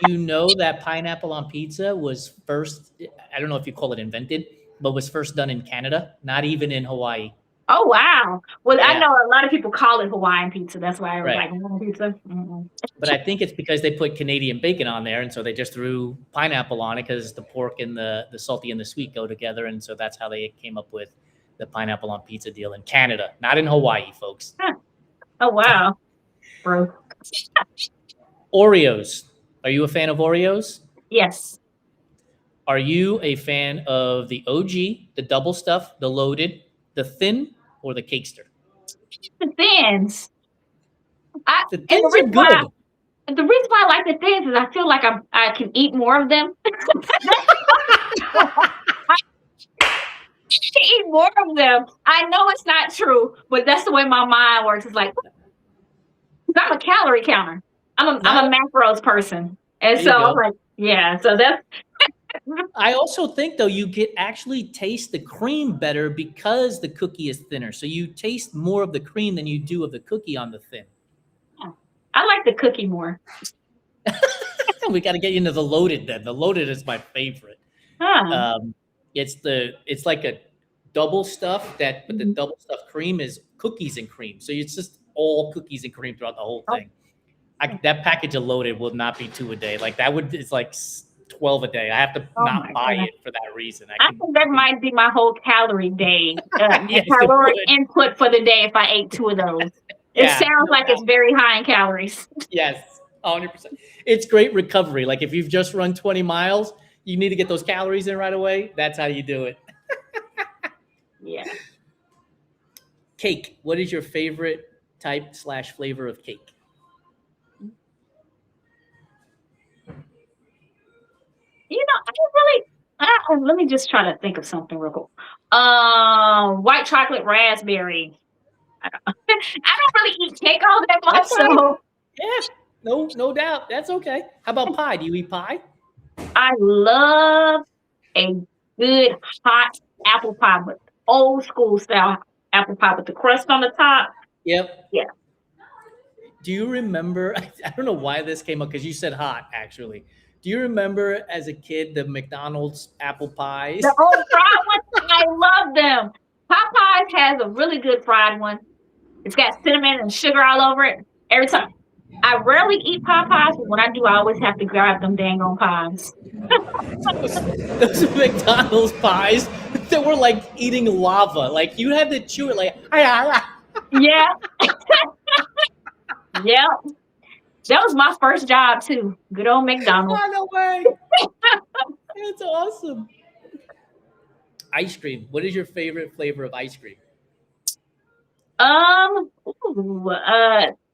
Do you know that pineapple on pizza was first, I don't know if you call it invented, but was first done in Canada, not even in Hawaii. Oh, wow. Well, yeah. I know a lot of people call it Hawaiian pizza. That's why I was like, Hawaiian pizza. Mm-mm. But I think it's because they put Canadian bacon on there, and so they just threw pineapple on it because the pork and the salty and the sweet go together, and so that's how they came up with the pineapple on pizza deal in Canada, not in Hawaii, folks. Huh. Oh, wow. Bro. Oreos. Are you a fan of Oreos? Yes. Are you a fan of the OG, the double stuff, the loaded, the thin, or the cakester? The thins. The thins are good. The reason why I like the thins is I feel like I can eat more of them. I can eat more of them. I know it's not true, but that's the way my mind works. It's like, I'm a calorie counter. I'm a macros person. And so I'm like, yeah, so that's. I also think, though, you get actually taste the cream better because the cookie is thinner. So you taste more of the cream than you do of the cookie on the thin. I like the cookie more. We got to get into the loaded then. The loaded is my favorite. Huh. It's like a double stuff but the double stuff cream is cookies and cream. So it's just all cookies and cream throughout the whole thing. That package of loaded will not be 2 a day. Like it's like 12 a day. I have to not buy it for that reason. I think that might be my whole calorie day. Yes, caloric input for the day if I ate 2 of those. It sounds like it's very high in calories. Yes, 100%. It's great recovery. Like if you've just run 20 miles, you need to get those calories in right away. That's how you do it. Yeah. Cake. What is your favorite type / flavor of cake? Let me just try to think of something real quick. White chocolate raspberry. I don't really eat cake all that much. So. Yeah, no doubt. That's okay. How about pie? Do you eat pie? I love a good hot apple pie, but old school style apple pie with the crust on the top. Yep. Yeah. Do you remember? I don't know why this came up because you said hot, actually. Do you remember as a kid the McDonald's apple pies? The old fried ones? I love them. Popeyes has a really good fried one. It's got cinnamon and sugar all over it. Every time. I rarely eat Popeyes, but when I do, I always have to grab them dang on pies. Those McDonald's pies that were like eating lava. Like you had to chew it like, yeah. Yep. That was my first job too. Good old McDonald's. Oh, no way. That's awesome. Ice cream. What is your favorite flavor of ice cream? Ooh,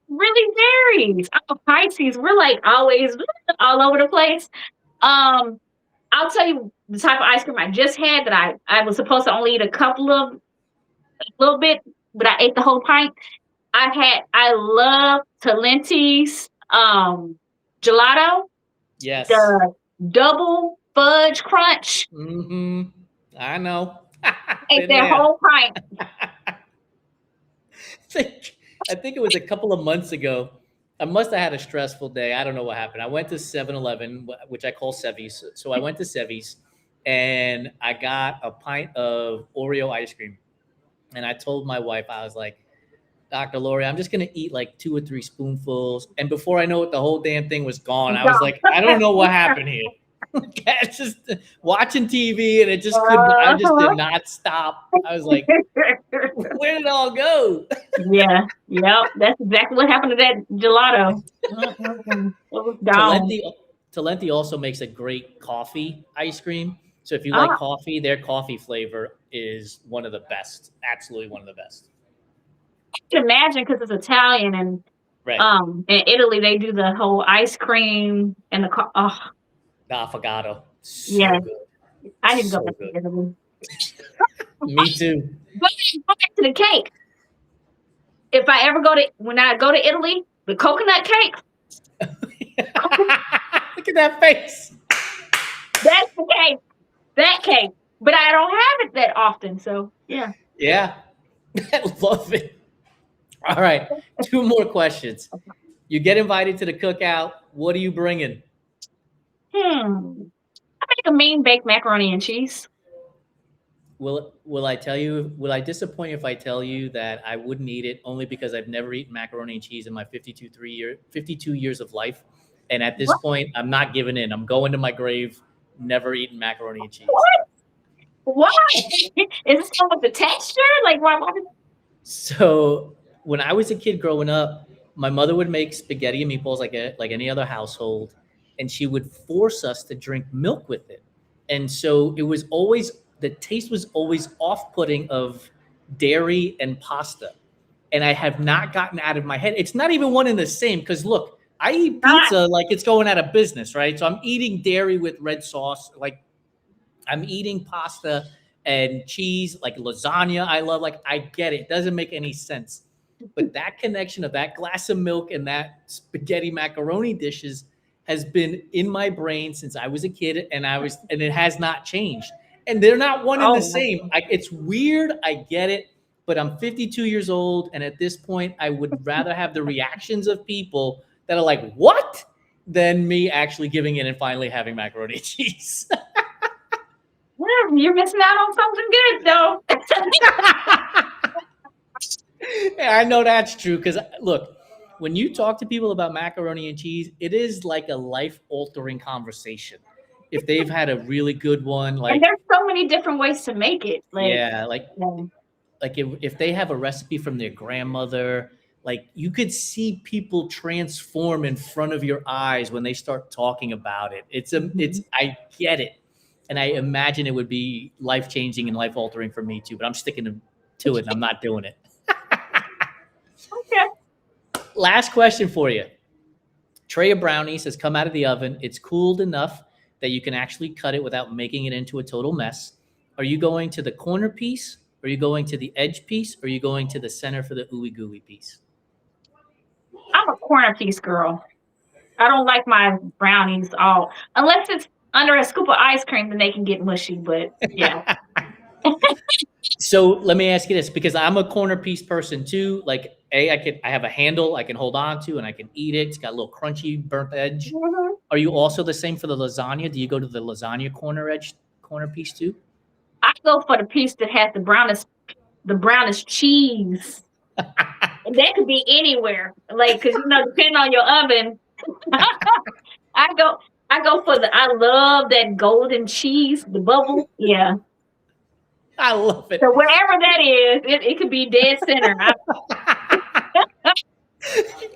really varies. I'm a Pisces. We're like always all over the place. Um, I'll tell you the type of ice cream I just had that I was supposed to only eat a little bit, but I ate the whole pint. I love Talenti's gelato, Yes. the double fudge crunch. Mm-hmm. I know. Ate Been their there. whole pint. I think it was a couple of months ago. I must have had a stressful day. I don't know what happened. I went to 7-Eleven, which I call Sevy's. So I went to Sevy's and I got a pint of Oreo ice cream. And I told my wife, I was like, Dr. Lori, I'm just going to eat like 2 or 3 spoonfuls. And before I know it, the whole damn thing was gone. I was like, I don't know what happened here. It's just watching TV and it just couldn't, I just did not stop. I was like, where did it all go? Yeah, yep. That's exactly what happened to that gelato. It was gone. Talenti also makes a great coffee ice cream. So if you like Ah, coffee, their coffee flavor is one of the best. Absolutely one of the best. I can imagine because it's Italian and Right. in Italy they do the whole ice cream and oh The affogato. So yeah. good. I need to go So back to good. Italy. Me too. Go back to the cake. If I ever when I go to Italy, the coconut cake, Look at that face. that's the cake. That cake. But I don't have it that often, so yeah. Yeah. I love it. All right. 2 more questions. You get invited to the cookout. What are you bringing? I make a mean baked macaroni and cheese. Will I tell you? Will I disappoint you if I tell you that I wouldn't eat it only because I've never eaten macaroni and cheese in my 52 years of life, and at this What? point, I'm not giving in. I'm going to my grave, never eating macaroni and cheese. What? Why? Is this with the texture? Like why? So when I was a kid growing up, my mother would make spaghetti and meatballs like any other household, and she would force us to drink milk with it. And so it was always the taste was always off-putting of dairy and pasta. And I have not gotten out of my head. It's not even one and the same because look, I eat pizza like it's going out of business, right? So I'm eating dairy with red sauce, like I'm eating pasta and cheese, like lasagna. I love, like, I get it. It doesn't make any sense. But that connection of that glass of milk and that spaghetti macaroni dishes has been in my brain since I was a kid, and it has not changed. And they're not one and the same. It's weird. I get it. But I'm 52 years old. And at this point, I would rather have the reactions of people that are like, what? Than me actually giving in and finally having macaroni and cheese. You're missing out on something good, though. Yeah, I know that's true. Because look, when you talk to people about macaroni and cheese, it is like a life-altering conversation. If they've had a really good one, like, and there's so many different ways to make it. Like, yeah, like if they have a recipe from their grandmother, like you could see people transform in front of your eyes when they start talking about it. I get it. And I imagine it would be life-changing and life-altering for me too, but I'm sticking to it and I'm not doing it. Okay. Last question for you. Tray of brownies has come out of the oven. It's cooled enough that you can actually cut it without making it into a total mess. Are you going to the corner piece? Are you going to the edge piece? Or are you going to the center for the ooey gooey piece? I'm a corner piece girl. I don't like my brownies all, unless it's under a scoop of ice cream, then they can get mushy. But yeah. So let me ask you this, because I'm a corner piece person too. Like, I have a handle I can hold on to and I can eat it. It's got a little crunchy burnt edge. Mm-hmm. Are you also the same for the lasagna? Do you go to the lasagna corner piece too? I go for the piece that has the brownest cheese. And that could be anywhere, like, because depending on your oven. I go for I love that golden cheese, the bubble. Yeah. I love it. So wherever that is, it could be dead center.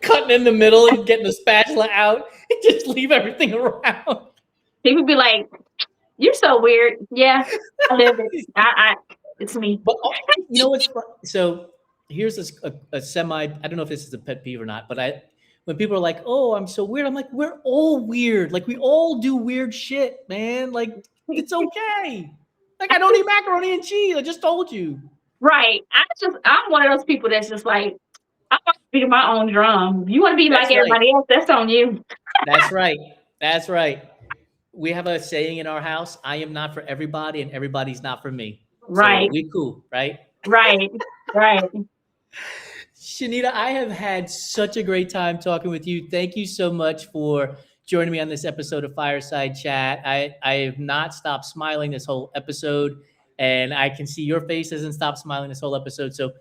Cutting in the middle and getting the spatula out and just leave everything around. People be like, You're so weird. Yeah, I live it. It's me. But you know what's so here's a semi. I don't know if this is a pet peeve or not, but when people are like, "Oh, I'm so weird," I'm like, "We're all weird. Like we all do weird shit, man. Like it's okay. Like I don't eat macaroni and cheese. I just told you." Right. I'm one of those people that's just like, I want to beat my own drum. You want to be like That's right. everybody else, that's on you. That's right. That's right. We have a saying in our house: "I am not for everybody, and everybody's not for me." So Right. we cool, right? Right. Right. Shenita, I have had such a great time talking with you. Thank you so much for joining me on this episode of Fireside Chat. I have not stopped smiling this whole episode, and I can see your face hasn't stopped smiling this whole episode. So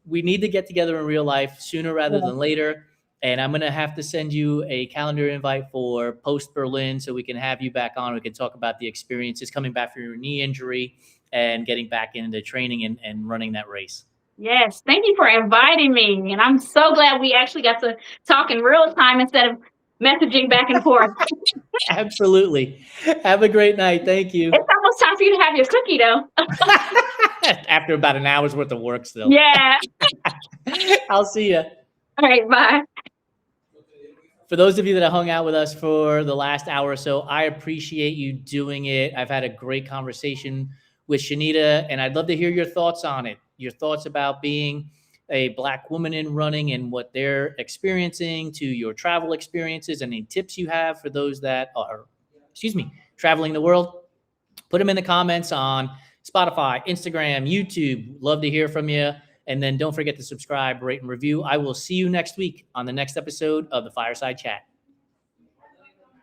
we need to get together in real life sooner rather Yeah. than later. And I'm going to have to send you a calendar invite for post Berlin so we can have you back on. We can talk about the experiences coming back from your knee injury and getting back into training and running that race. Yes. Thank you for inviting me. And I'm so glad we actually got to talk in real time instead of messaging back and forth. Absolutely. Have a great night. Thank you. It's almost time for you to have your cookie, though. After about an hour's worth of work still. Yeah. I'll see you. All right. Bye. For those of you that have hung out with us for the last hour or so, I appreciate you doing it. I've had a great conversation with Shenita, and I'd love to hear your thoughts on it. Your thoughts about being a Black woman in running and what they're experiencing, to your travel experiences, and any tips you have for those that are, traveling the world. Put them in the comments on Spotify, Instagram, YouTube. Love to hear from you. And then don't forget to subscribe, rate, and review. I will see you next week on the next episode of the Fireside Chat.